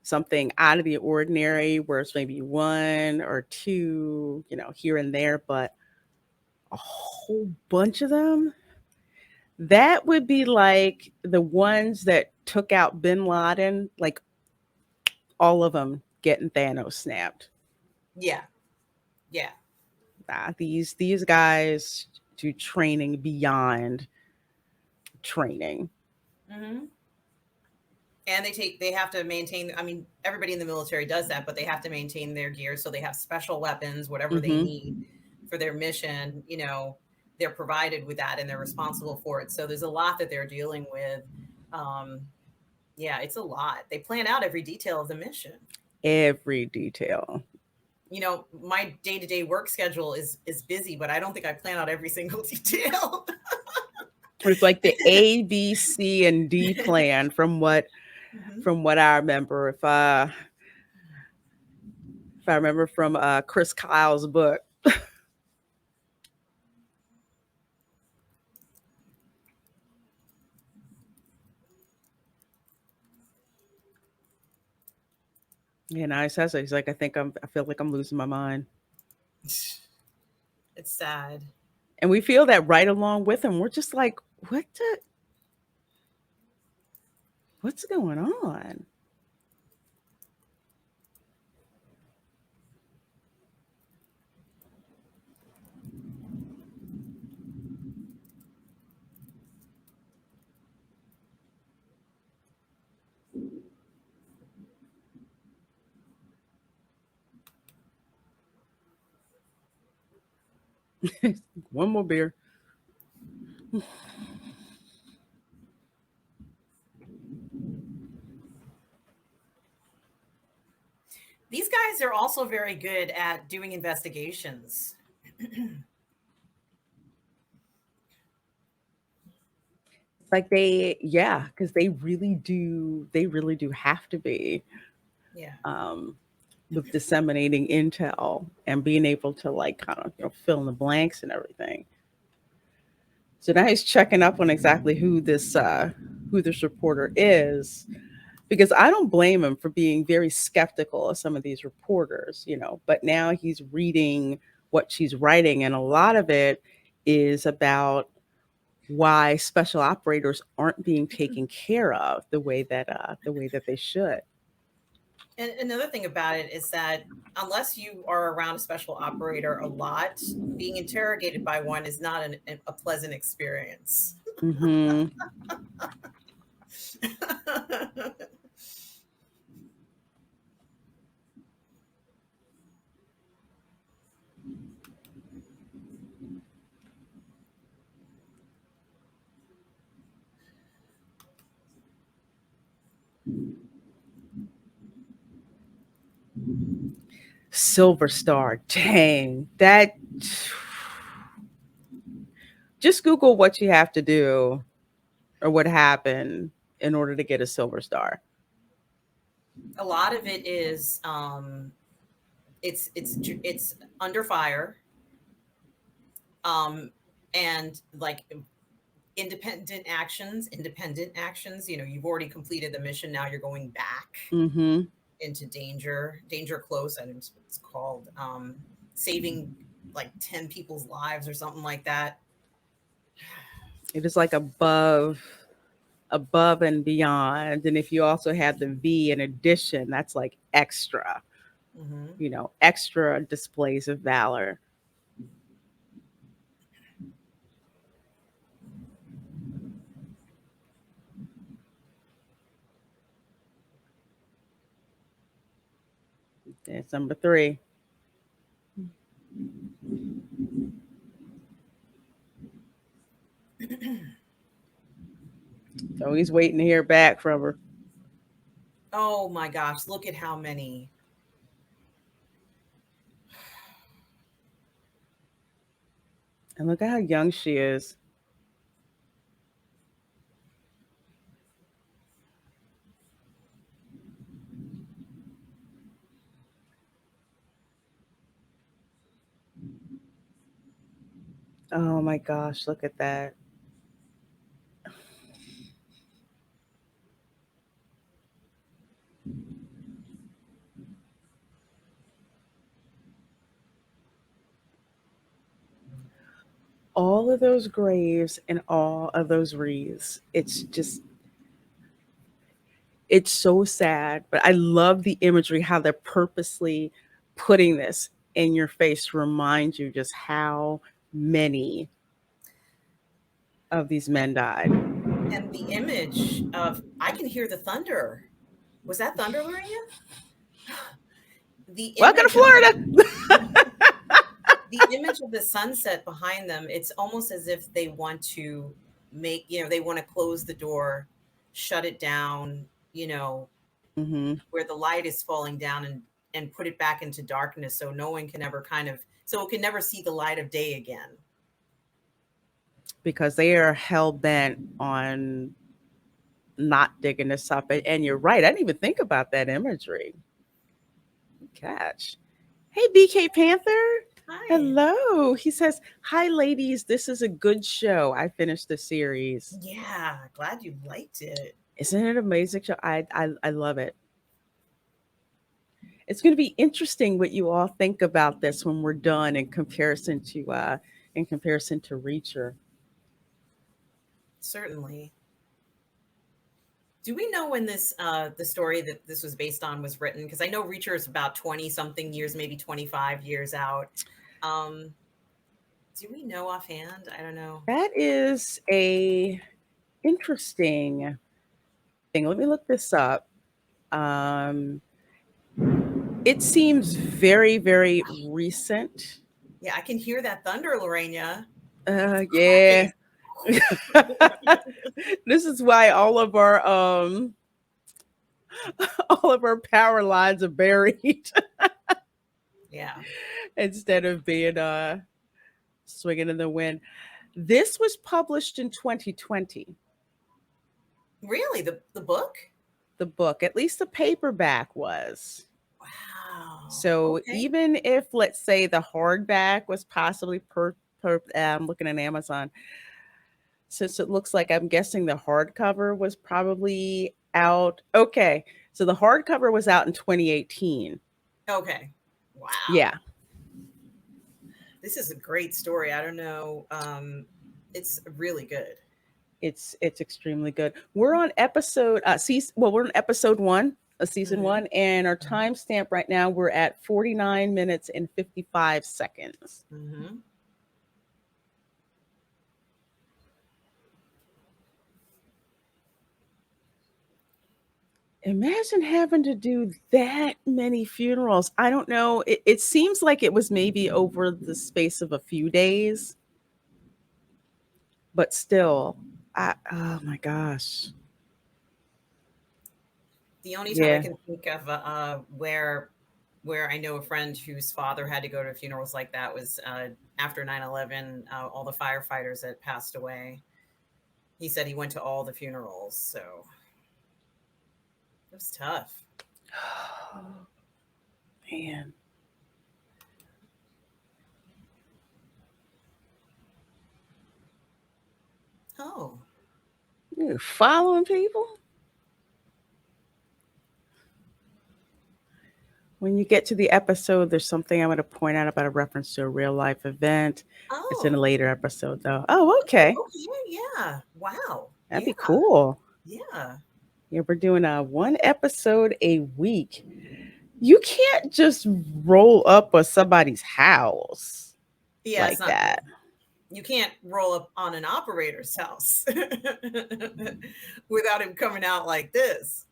something out of the ordinary where it's maybe 1 or 2, here and there, but a whole bunch of them. That would be like the ones that took out bin Laden, like all of them getting Thanos snapped. Yeah. These guys do training beyond training. Mm-hmm. And they have to maintain. I mean, everybody in the military does that, but they have to maintain their gear. So they have special weapons, whatever they need for their mission. They're provided with that, and they're responsible for it. So there's a lot that they're dealing with. Yeah, it's a lot. They plan out every detail of the mission. Every detail. My day-to-day work schedule is busy, but I don't think I plan out every single detail. It's like the A, B, C, and D plan from what I remember. If I remember from Chris Kyle's book. Yeah, he says it. He's like, I feel like I'm losing my mind. It's sad. And we feel that right along with him. We're just like, what's going on? One more beer. These guys are also very good at doing investigations. Like yeah, because they really do have to be Yeah. um, with disseminating intel and being able to like kind of fill in the blanks and everything. So now he's checking up on exactly who this reporter is, because I don't blame him for being very skeptical of some of these reporters, but now he's reading what she's writing, and a lot of it is about why special operators aren't being taken care of the way that they should. And another thing about it is that unless you are around a special operator a lot, being interrogated by one is not a pleasant experience. Hmm. Silver Star, dang, that just Google what you have to do or what happened in order to get a Silver Star. A lot of it is it's under fire, um, and like independent actions. You've already completed the mission. Now you're going back Mm-hmm. into danger close. I think it's what it's called. Saving like 10 people's lives or something like that. It is like above and beyond. And if you also had the V in addition, that's like extra, Hmm. extra displays of valor. That's number three. So he's waiting to hear back from her. Oh my gosh, look at how many. And look at how young she is. Oh my gosh, look at that. All of those graves and all of those wreaths. It's so sad, but I love the imagery, how they're purposely putting this in your face to remind you just how many of these men died. And the image of, I can hear the thunder. Was that thunder, Lorena? The Welcome to image of Florida. the image of the sunset behind them, it's almost as if they want to they want to close the door, shut it down, Hmm. where the light is falling down, and put it back into darkness so no one can ever so it can never see the light of day again. Because they are hell bent on not digging this up. And you're right. I didn't even think about that imagery. Catch. Hey, BK Panther. Hi. Hello. He says, "Hi, ladies. This is a good show. I finished the series. Yeah, glad you liked it. Isn't it an amazing show? I love it. It's going to be interesting what you all think about this when we're done in comparison to Reacher. Certainly. Do we know when the story that this was based on was written? Because I know Reacher is about 20 something years, maybe 25 years out. Um, do we know offhand? I don't know. That is a interesting thing. Let me look this up. Um, it seems very, very recent. Yeah, I can hear that thunder, Lorena. Yeah. Cracking. This is why all of our all of our power lines are buried Yeah. instead of being swinging in the wind. This was published in 2020. Really? The book? The book, at least the paperback was. Wow. So Okay. even if, let's say, the hardback was possibly I'm looking at Amazon, since it looks like, I'm guessing the hardcover was probably out. Okay, so the hardcover was out in 2018. Okay. Wow. Yeah, This is a great story. I don't know. It's really good. it's extremely good. We're on episode season. Well, we're on episode one of season Hmm. one, and our timestamp right now we're at 49 minutes and 55 seconds. Hmm. Imagine having to do that many funerals. I don't know. It seems like it was maybe over the space of a few days, but still, oh my gosh. The only time I Yeah. can think of where I know a friend whose father had to go to funerals like that was after 9/11. All the firefighters that passed away. He said he went to all the funerals, so it was tough. Man. Oh, You're following people? When you get to the episode, there's something I'm going to point out about a reference to a real life event. It's in a oh, later episode, though. Oh, okay. okay, yeah. Wow, That'd yeah, be cool. yeah, Yeah, we're doing a one episode a week. You can't just roll up at somebody's house yeah. It's like not that. cool. You can't roll up on an operator's house without him coming out like this.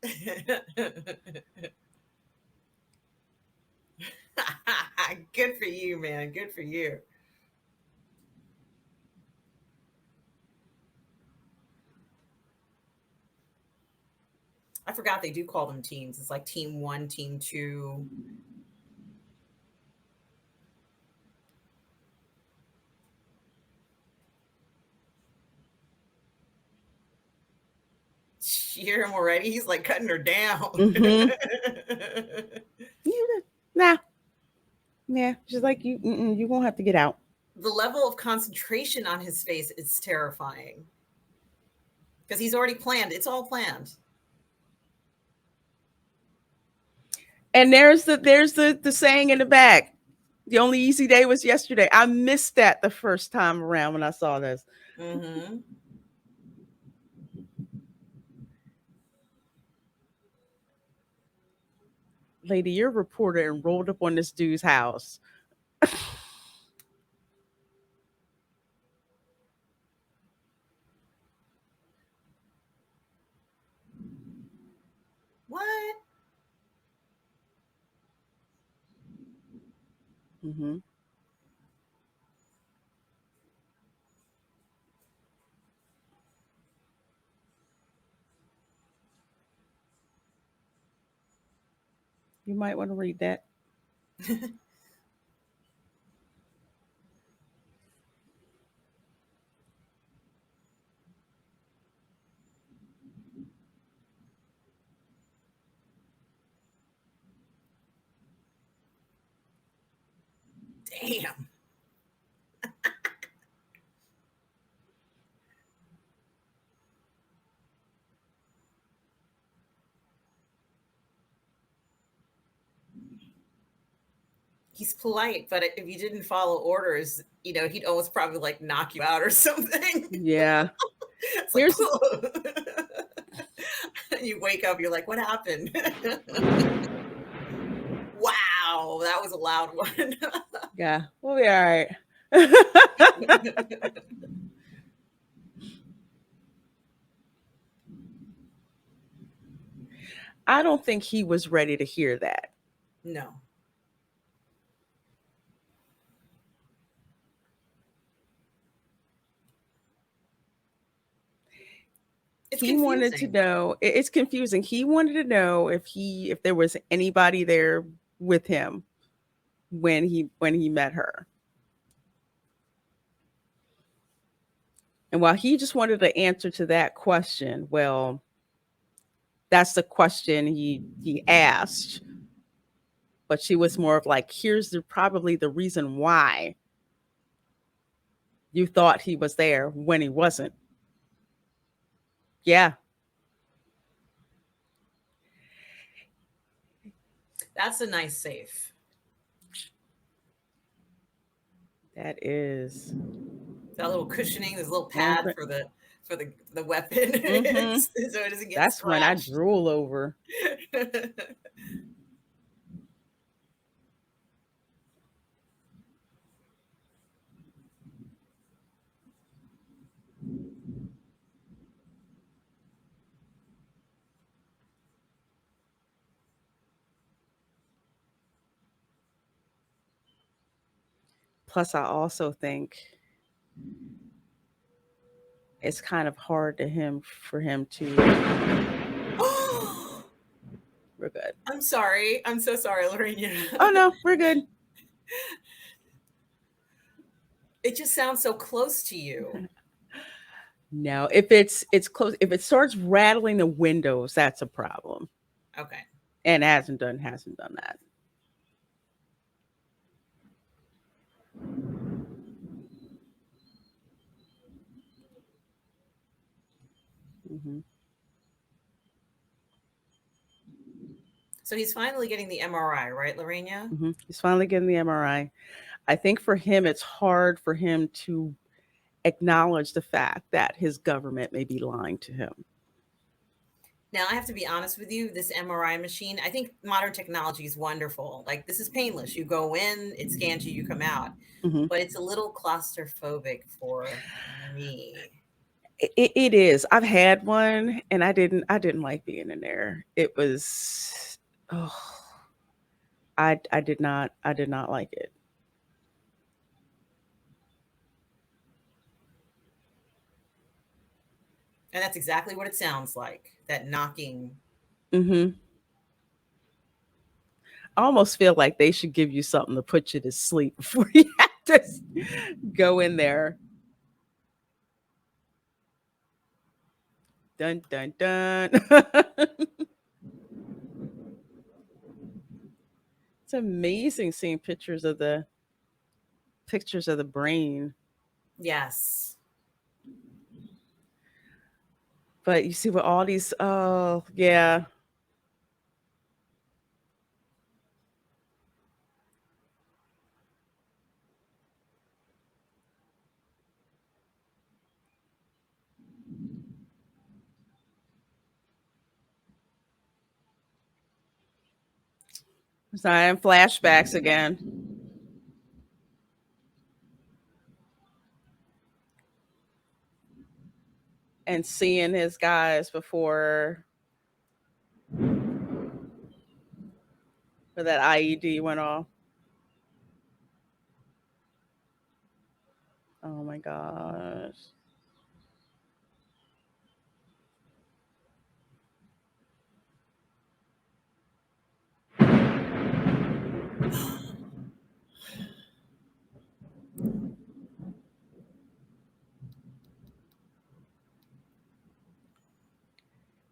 Good for you, man. Good for you. I forgot they do call them teams. It's like team one, team two. You hear him already? He's like cutting her down. Mm-hmm. Nah, yeah. She's like, you won't have to get out. The level of concentration on his face is terrifying because he's already planned. It's all planned. And there's the saying in the back. The only easy day was yesterday. I missed that the first time around when I saw this. Mm-hmm. Lady, you're a reporter and rolled up on this dude's house. What? Mm-hmm. You might want to read that. Damn. He's polite, but if you didn't follow orders, he'd almost probably like knock you out or something. Yeah. It's like, Here's you wake up, you're like, what happened? Wow, that was a loud one. yeah, we'll be all right. I don't think he was ready to hear that. No. It's he wanted to confusing. know. It's confusing. He wanted to know if there was anybody there with him when he met her. And while he just wanted the answer to that question, well, that's the question he asked, but she was more of like, here's probably the reason why you thought he was there when he wasn't. Yeah. That's a nice safe. That is. That little cushioning, this little pad for the weapon, Mm-hmm. so it doesn't get That's when I scratched. drool over. Plus, I also think it's kind of hard for him to. We're good. I'm sorry. I'm so sorry, Lorena. Oh no, we're good. It just sounds so close to you. No, if it's close, if it starts rattling the windows, that's a problem. Okay. And hasn't done that. Mm-hmm. So he's finally getting the MRI, right, Lorena? Mm-hmm. He's finally getting the MRI. I think for him, it's hard for him to acknowledge the fact that his government may be lying to him. Now, I have to be honest with you, this MRI machine, I think modern technology is wonderful. Like, this is painless. You go in, it scans you, you come out. Mm-hmm. But it's a little claustrophobic for me. It is. I've had one, and I didn't like being in there. It was, oh, I did not like it. And that's exactly what it sounds like, that knocking. Mm-hmm. I almost feel like they should give you something to put you to sleep before you have to go in there. Dun dun dun. It's amazing seeing pictures of the brain. Yes. But you see with all these, oh yeah. So I am flashbacks again. And seeing his guys before that IED went off. Oh my gosh.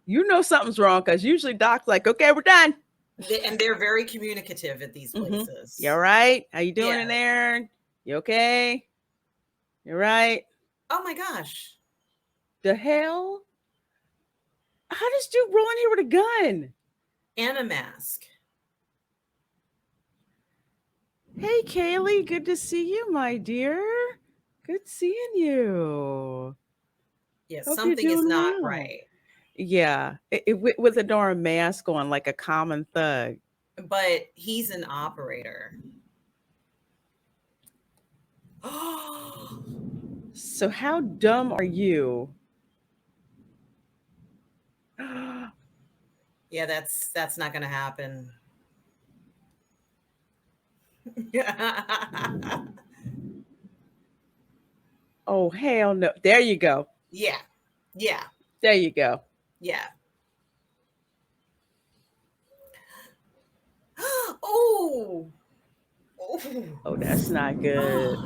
You know something's wrong because usually Doc's like, okay, we're done. And they're very communicative at these places. Mm-hmm. You all right? How you doing in there? You okay? You're right. Oh my gosh. The hell? How does dude roll in here with a gun? And a mask. Hey, Kaylee. Good to see you, my dear. Good seeing you. Yes, Hope something is not well. right. Yeah, with a darn mask on, like a common thug. But he's an operator. So how dumb are you? Yeah, that's not going to happen. Oh, hell no. There you go. Yeah. There you go. Yeah. Oh. Oh. Oh, that's not good.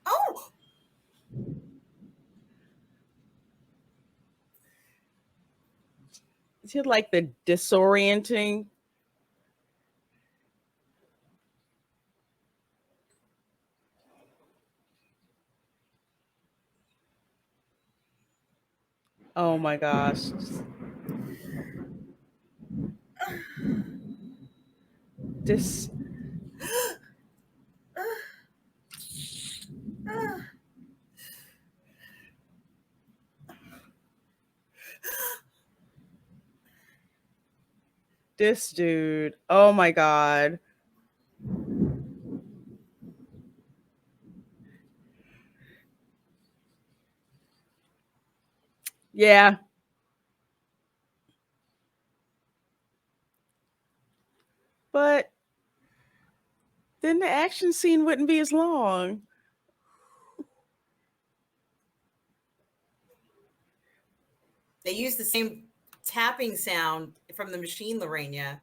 Oh. Is it like the disorienting? Oh my gosh. This this dude. Oh my god. Yeah. But then the action scene wouldn't be as long. They use the same tapping sound from the machine, Lorena,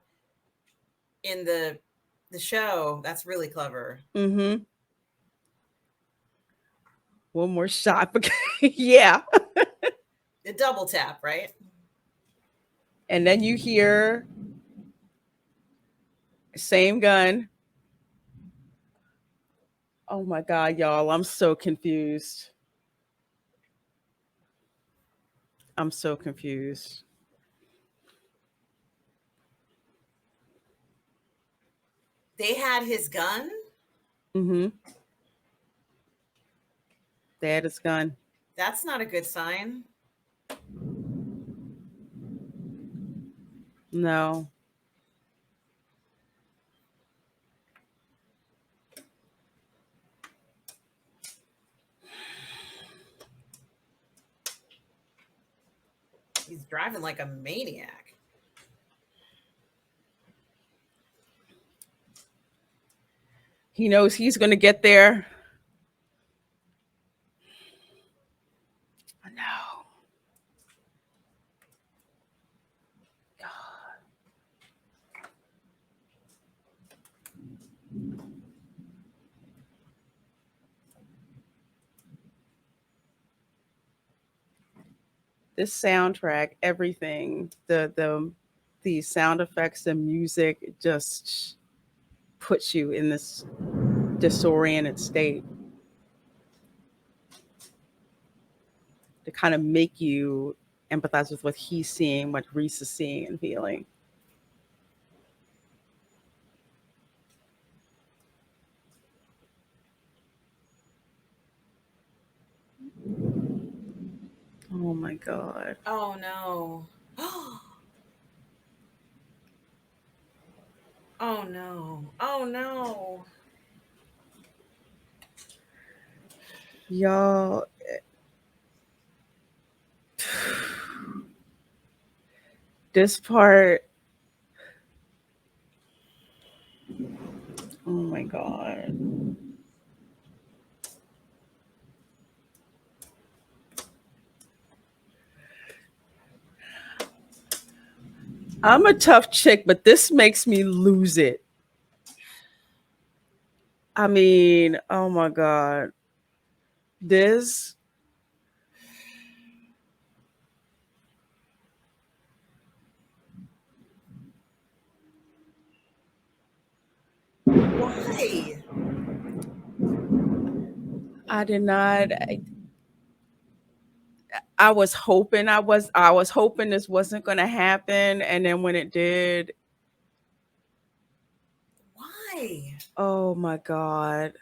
in the show. That's really clever. Mm-hmm. One more shot. Yeah. The double tap, right? And then you hear same gun. Oh my god, y'all. I'm so confused. I'm so confused. They had his gun. Mm-hmm. They had his gun. That's not a good sign. No. He's driving like a maniac. He knows he's going to get there. No. God. This soundtrack, everything, the sound effects, the music just puts you in this disoriented state to kind of make you empathize with what he's seeing, what Reese is seeing and feeling. Oh my god. Oh no. Oh no. Oh no. Y'all, this part, oh my god. I'm a tough chick, but this makes me lose it. I mean, oh my god. This Why? I did not I was hoping I was hoping this wasn't going to happen, and then when it did, Why? oh my god.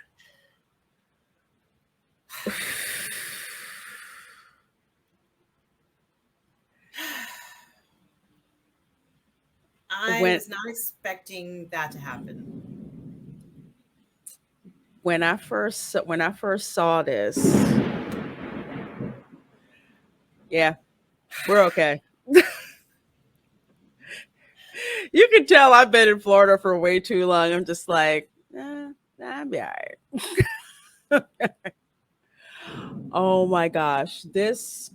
I when was not expecting that to happen. when I first saw this, yeah, we're okay. You can tell I've been in Florida for way too long. I'm just like, I'll be all right. Oh my gosh. This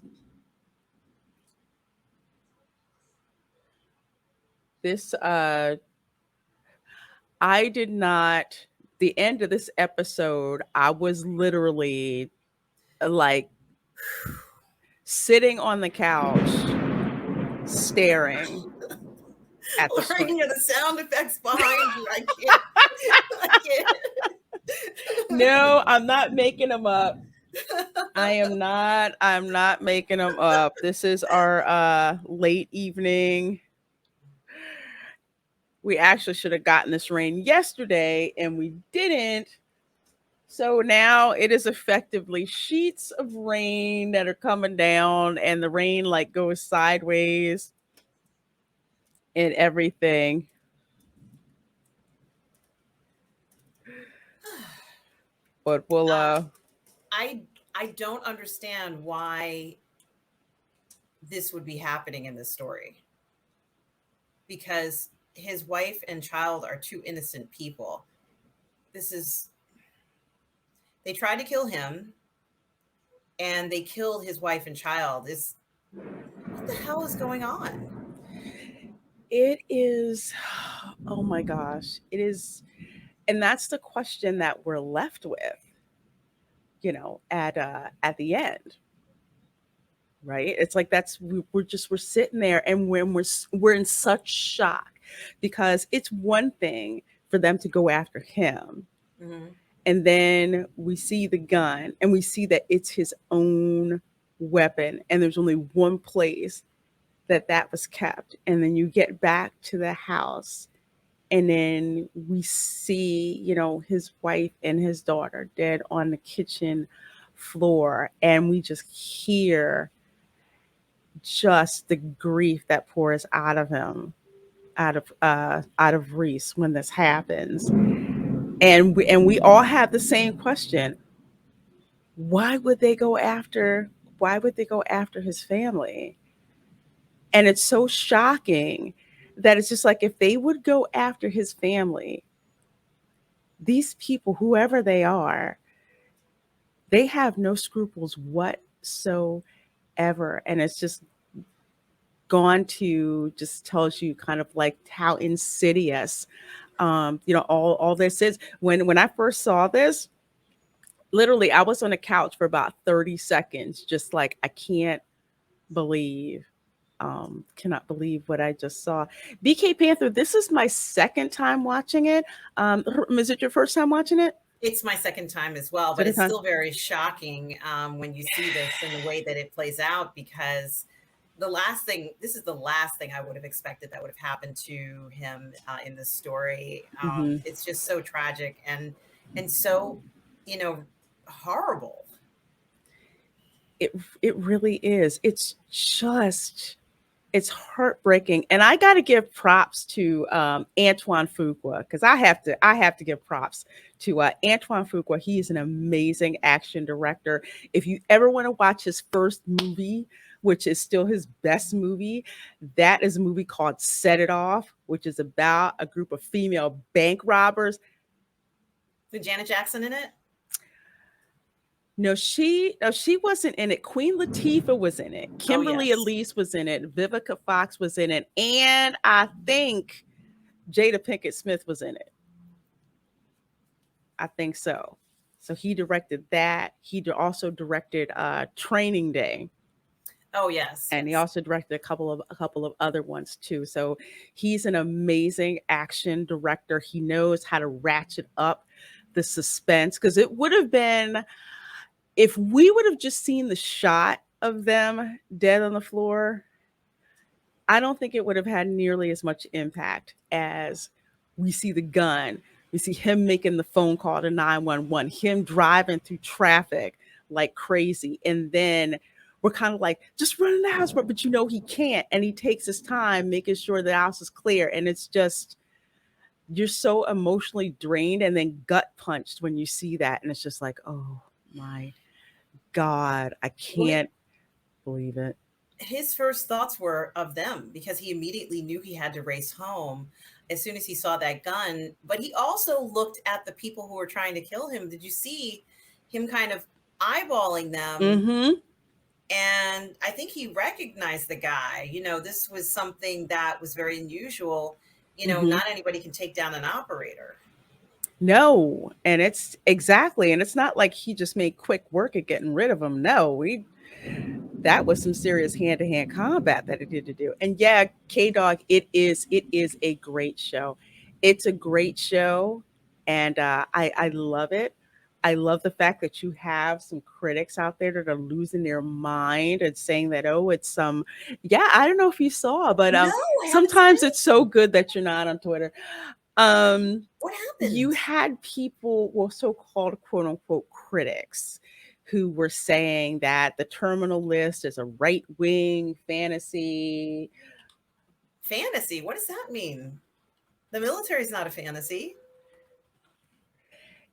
I did not the end of this episode, I was literally like sitting on the couch staring at the screen. Lorraine, the sound effects behind you. I can't. I can't. No, I'm not making them up. I'm not making them up. This is our late evening. We actually should have gotten this rain yesterday and we didn't. So now it is effectively sheets of rain that are coming down and the rain like goes sideways and everything. But we'll I don't understand why this would be happening in this story. Because his wife and child are two innocent people. They tried to kill him and they killed his wife and child. What the hell is going on? it is oh my gosh. It is, and that's the question that we're left with, at the end, right? It's like we're sitting there and when we're in such shock because it's one thing for them to go after him. Mhm. And then we see the gun and we see that it's his own weapon and there's only one place that was kept. And then you get back to the house and then we see, his wife and his daughter dead on the kitchen floor and we just hear just the grief that pours out of him, out of Reese when this happens. And we all have the same question. Why would they go after his family? And it's so shocking that it's just like if they would go after his family, these people, whoever they are, they have no scruples whatsoever. And it's just gone to just tells you kind of like how insidious all this is. When I first saw this, literally I was on the couch for about 30 seconds, just like I believe cannot believe what I just saw. BK Panther, this is my second time watching it. Is it your first time watching it? It's my second time as well, but Second it's time. still very shocking when you see this and the way that it plays out, because this is the last thing I would have expected that would have happened to him in this story. Mhm. It's just so tragic and so, horrible. It really is. It's heartbreaking, and I got to give props to Antoine Fuqua because I have to give props to Antoine Fuqua. He is an amazing action director. If you ever want to watch his first movie, which is still his best movie, that is a movie called Set It Off, which is about a group of female bank robbers. With Janet Jackson in it? No, she wasn't in it. Queen Latifah was in it. Kimberly yes. Elise was in it. Vivica Fox was in it, and I think Jada Pinkett Smith was in it. I think so. So he directed that. He also directed Training Day, Oh yes. and he also directed a couple of other ones too. So he's an amazing action director. He knows how to ratchet up the suspense because it would have been if we would have just seen the shot of them dead on the floor, I don't think it would have had nearly as much impact as we see the gun. We see him making the phone call to 911, him driving through traffic like crazy. And then we're kind of like, just run in the house, but he can't. And he takes his time making sure the house is clear. And it's just, you're so emotionally drained and then gut punched when you see that. And it's just like, oh my God, I can't believe it. his first thoughts were of them because he immediately knew he had to race home as soon as he saw that gun. But he also looked at the people who were trying to kill him. Did you see him kind of eyeballing them? Mm-hmm. And I think he recognized the guy. This was something that was very unusual. Mm-hmm. Not anybody can take down an operator. No, and it's exactly, and it's not like he just made quick work at getting rid of him. No, we that was some serious hand to hand combat that it did to do. And yeah, K Dog, it is a great show. It's a great show, and I love it. I love the fact that you have some critics out there that are losing their mind and saying that, oh, it's some, yeah, I don't know if you saw, but No, I haven't seen sometimes it. it's so good that you're not on Twitter. Um, What you happened? had people, well, so-called quote unquote critics, who were saying that the terminal list is a right-wing fantasy. Fantasy? What does that mean? The military is not a fantasy.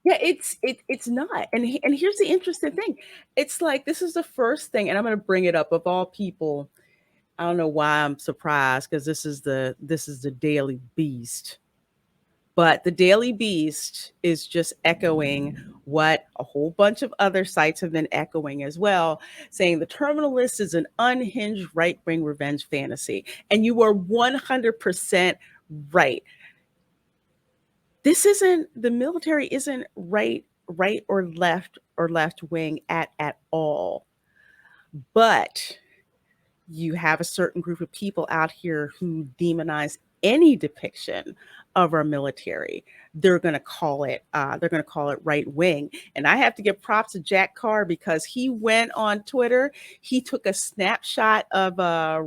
Yeah, it's not. And here's the interesting thing. It's like this is the first thing, and I'm going to bring it up of all people. I don't know why I'm surprised because this is the Daily Beast. But the Daily Beast is just echoing what a whole bunch of other sites have been echoing as well, saying the terminal list is an unhinged right wing revenge fantasy. And you are 100% right. This isn't, the military isn't right or left wing at all. But you have a certain group of people out here who demonize any depiction of our military. They're going to call it right wing. And I have to give props to Jack Carr because he went on Twitter. He took a snapshot of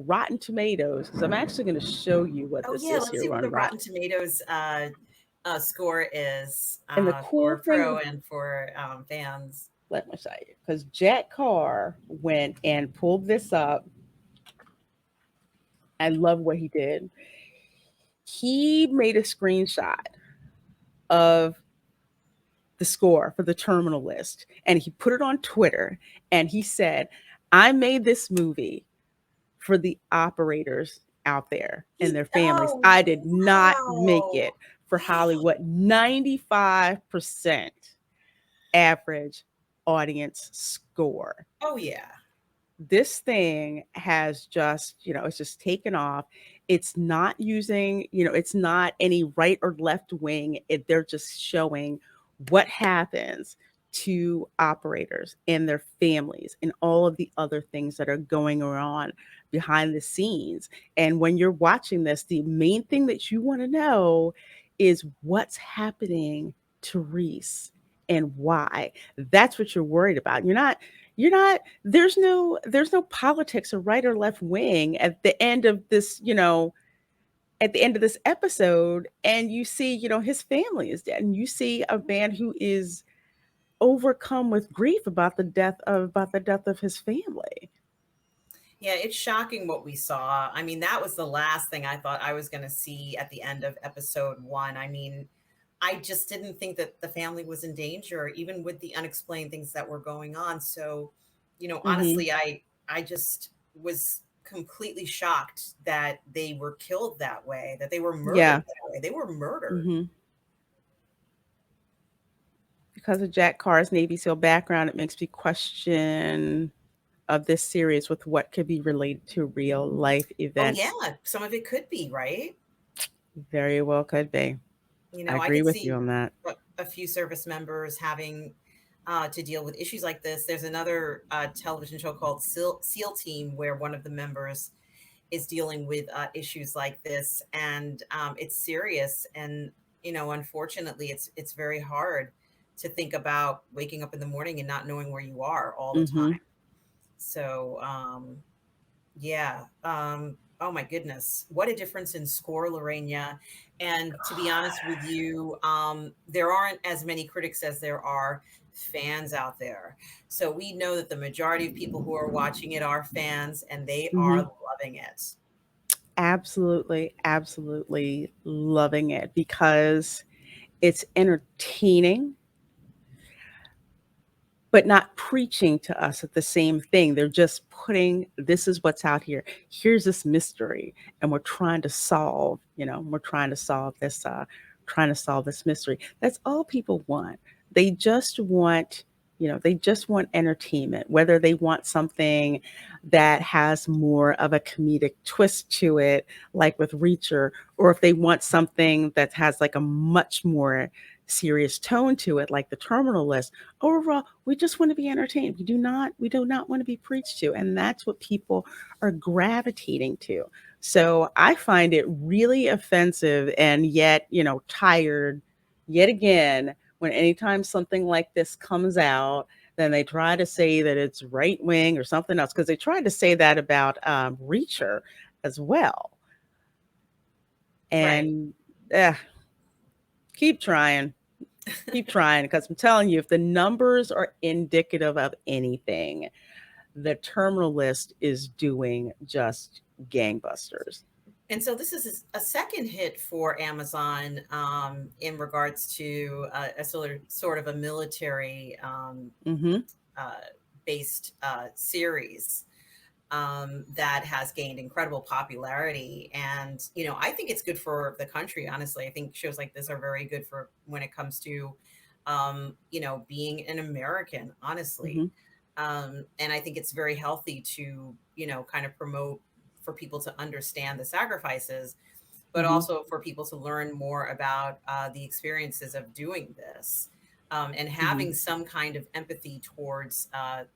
Rotten Tomatoes, because I'm actually going to show you what Oh this yeah, is let's see here what the on Rotten. Rotten Tomatoes score is And the cool for pro thing, and for fans. let me show you, because Jack Carr went and pulled this up. I love what he did. He made a screenshot of the score for the terminal list and he put it on Twitter and he said, I made this movie for the operators out there and their families. Oh I did not make wow! it for Hollywood. 95% average audience score. Oh yeah, This thing has just, it's just taken off. It's not using, it's not any right or left wing. They're just showing what happens to operators and their families and all of the other things that are going on behind the scenes. And when you're watching this, the main thing that you want to know is what's happening to Reese and why. That's what you're worried about. You're not there's no politics or right or left wing at the end of this, at the end of this episode, and you see, his family is dead, and you see a man who is overcome with grief about the death of his family. yeah. It's shocking what we saw. I mean, that was the last thing I thought I was going to see at the end of episode one. I mean, I just didn't think that the family was in danger, even with the unexplained things that were going on. So, Hmm. honestly, I just was completely shocked that they were killed that way, that they were murdered Yeah. that way. They were murdered. Hmm. Because of Jack Carr's Navy SEAL background, it makes me question of this series with what could be related to real life Oh events. yeah, some of it could be, right? Very well could be. I I agree could with you see on that. a few service members having to deal with issues like this. There's another television show called SEAL Team where one of the members is dealing with issues like this, and it's serious. And unfortunately, it's very hard to think about waking up in the morning and not knowing where you are all the Hmm. time. So yeah. Oh my goodness. What a difference in score, Lorena. And to be honest with you, there aren't as many critics as there are fans out there. So we know that the majority of people who are watching it are fans and they are Hmm. loving it. Absolutely, absolutely loving it because it's entertaining. but not preaching to us at the same thing. They're just putting, this is what's out here. Here's this mystery, and we're trying to solve. We're trying to solve this mystery. That's all people want. They just want, they just want entertainment. Whether they want something that has more of a comedic twist to it, like with Reacher, or if they want something that has like a much more serious tone to it, like the Terminal List. Overall, we just want to be entertained. We do not want to be preached to, and that's what people are gravitating to. So I find it really offensive and yet, tired yet again when anytime something like this comes out, then they try to say that it's right wing or something else, because they tried to say that about Reacher as well. Right. And eh, keep trying. Keep trying, because I'm telling you, if the numbers are indicative of anything, the Terminal List is doing just gangbusters. And so this is a second hit for Amazon, in regards to a sort of a military, Hmm. uh, based series, that has gained incredible popularity. And, I think it's good for the country, honestly. I think shows like this are very good for when it comes to, being an American, honestly. Hmm. And I think it's very healthy to, kind of promote for people to understand the sacrifices, but Hmm. also for people to learn more about the experiences of doing this, and Hmm. having some kind of empathy towards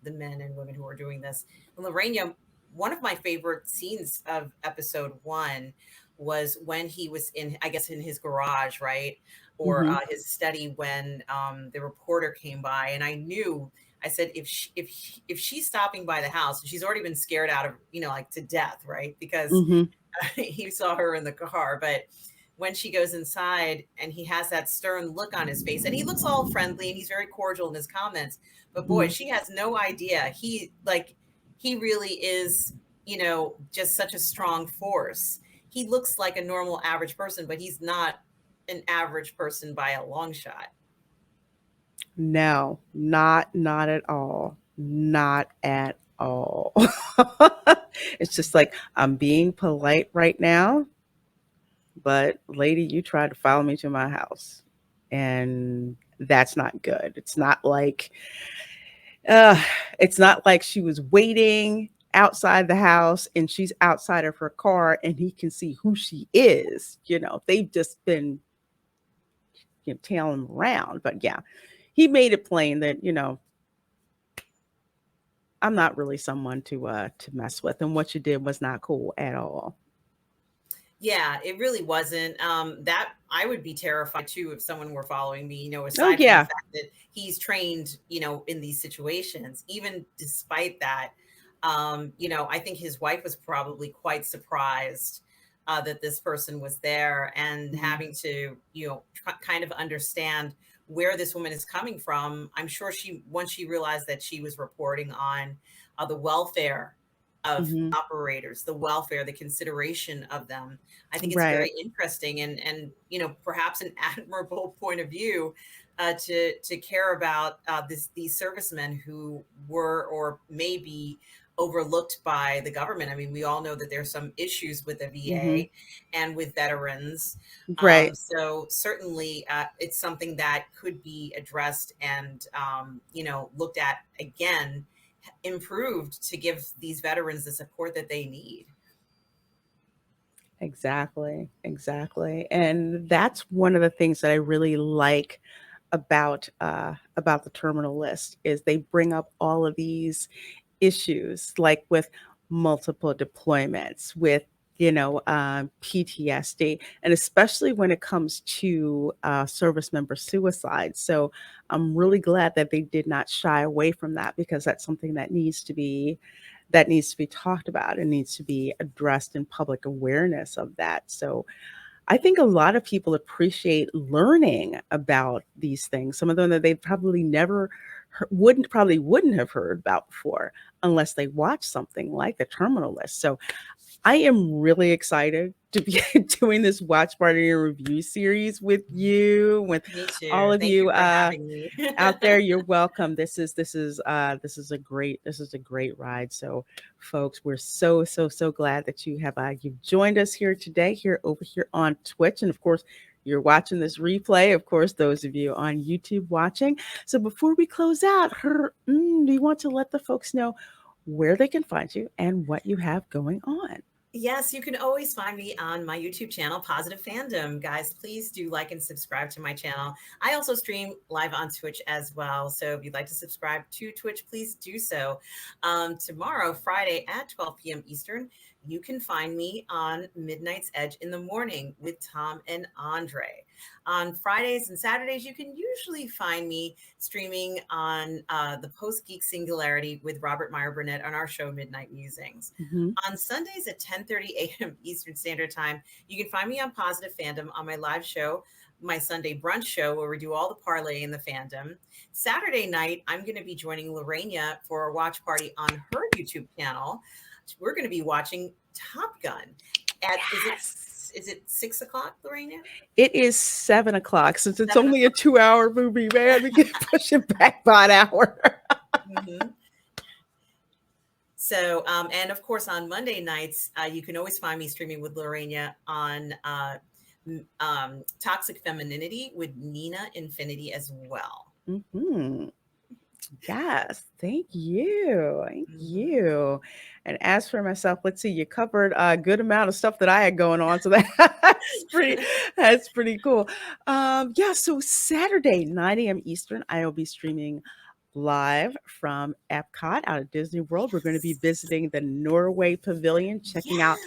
the men and women who are doing this. And Lorena, one of my favorite scenes of episode one was when he was in, I guess, in his garage, right? Or Hmm. his study when the reporter came by. And I knew, I said, if she's stopping by the house, she's already been scared out of, like to death, right? Because Hmm. he saw her in the car. But when she goes inside and he has that stern look on his face, and he looks all friendly and he's very cordial in his comments, but boy, Hmm. she has no idea. He really is, just such a strong force. He looks like a normal average person, but he's not an average person by a long shot. No, not at all. Not at all. It's just like, I'm being polite right now, but lady, you tried to follow me to my house. And that's not good. Uh it's not like she was waiting outside the house and she's outside of her car and he can see who she is. They've just been, tailing him around. But yeah, he made it plain that, I'm not really someone to mess with, and what you did was not cool at all. Yeah, it really wasn't. That I would be terrified too if someone were following me, Oh aside from the yeah. fact that he's trained, in these situations. Even despite that, I think his wife was probably quite surprised that this person was there, and Mhm. having to, kind of understand where this woman is coming from. I'm sure once she realized that she was reporting on the welfare of Mhm. operators, the welfare, the consideration of them. I think it's Right. very interesting, and perhaps an admirable point of view, to care about these servicemen who were or may be overlooked by the government. I mean, we all know that there's some issues with the Mhm. VA and with veterans. Right. So certainly, it's something that could be addressed and looked at again, improved to give these veterans the support that they need. Exactly. Exactly. And that's one of the things that I really like about the Terminal List is they bring up all of these issues, like with multiple deployments, with PTSD, and especially when it comes to service member suicide. So I'm really glad that they did not shy away from that, because that's something that needs to be talked about and needs to be addressed in public awareness of that. So I think a lot of people appreciate learning about these things, some of them that they probably never wouldn't have heard about before unless they watched something like the Terminal List. So I am really excited to be doing this watch party and review series with you, with Me all too. of Thank you you for having me. out there. You're welcome. This is a great ride. So, folks, we're so glad that you've joined us here today, here over here on Twitch, and of course. You're watching this replay, of course, those of you on YouTube watching. So before we close out, do you want to let the folks know where they can find you and what you have going on? Yes, you can always find me on my YouTube channel, Positive Fandom. Guys, please do like and subscribe to my channel. I also stream live on Twitch as well. So if you'd like to subscribe to Twitch, please do so. Tomorrow, Friday at 12 p.m. Eastern, you can find me on Midnight's Edge in the morning with Tom and Andre. On Fridays and Saturdays, you can usually find me streaming on the Post Geek Singularity with Robert Meyer Burnett on our show, Midnight Musings. Mm-hmm. On Sundays at 10:30 a.m. Eastern Standard Time, you can find me on Positive Fandom on my live show, my Sunday brunch show, where we do all the parlay in the fandom. Saturday night, I'm going to be joining Reina for a watch party on her YouTube channel. We're going to be watching Top Gun. Is it 6 o'clock, Reina? It is 7 o'clock. Since it's only a 2-hour movie, man, we can push it back by an hour. Mm-hmm. So, and of course, on Monday nights, you can always find me streaming with Lorena on Toxic Femininity with Nina Infinity as well. Mm-hmm. Yes, thank you. Thank you. And as for myself, let's see, you covered a good amount of stuff that I had going on. So that's pretty cool. Yeah, so Saturday, 9 a.m. Eastern, I will be streaming live from Epcot out of Disney World. We're going to be visiting the Norway Pavilion, checking out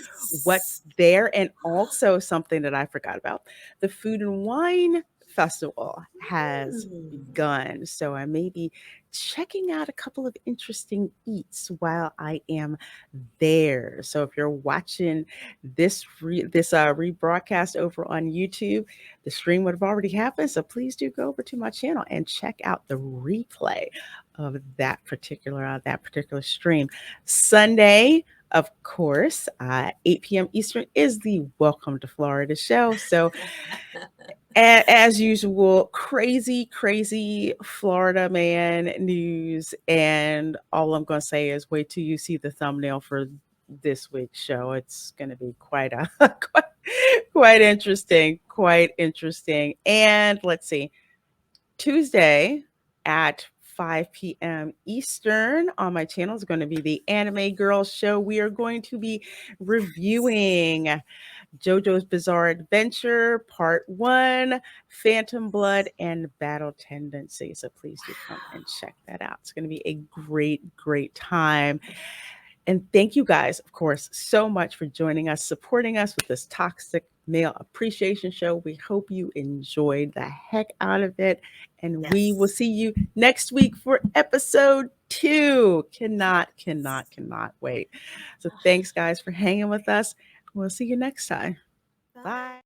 what's there, and also something that I forgot about. The Food and Wine Festival has begun. So I may be checking out a couple of interesting eats while I am there. So if you're watching this rebroadcast over on YouTube, the stream would have already happened. So please do go over to my channel and check out the replay of that particular stream. Sunday, of course, 8 p.m. Eastern is the Welcome to Florida show. So as usual, crazy Florida man news. And all I'm going to say is wait till you see the thumbnail for this week's show. It's going to be quite interesting. And let's see, Tuesday at 5 p.m. Eastern on my channel is going to be the Anime Girls show. We are going to be reviewing JoJo's Bizarre Adventure Part 1, Phantom Blood, and Battle Tendency. So please do come and check that out. It's going to be a great time. And thank you guys, of course, so much for joining us, supporting us with this Toxic Male Appreciation Show. We hope you enjoyed the heck out of it. And we will see you next week for episode 2. Cannot wait. So thanks, guys, for hanging with us. We'll see you next time. Bye.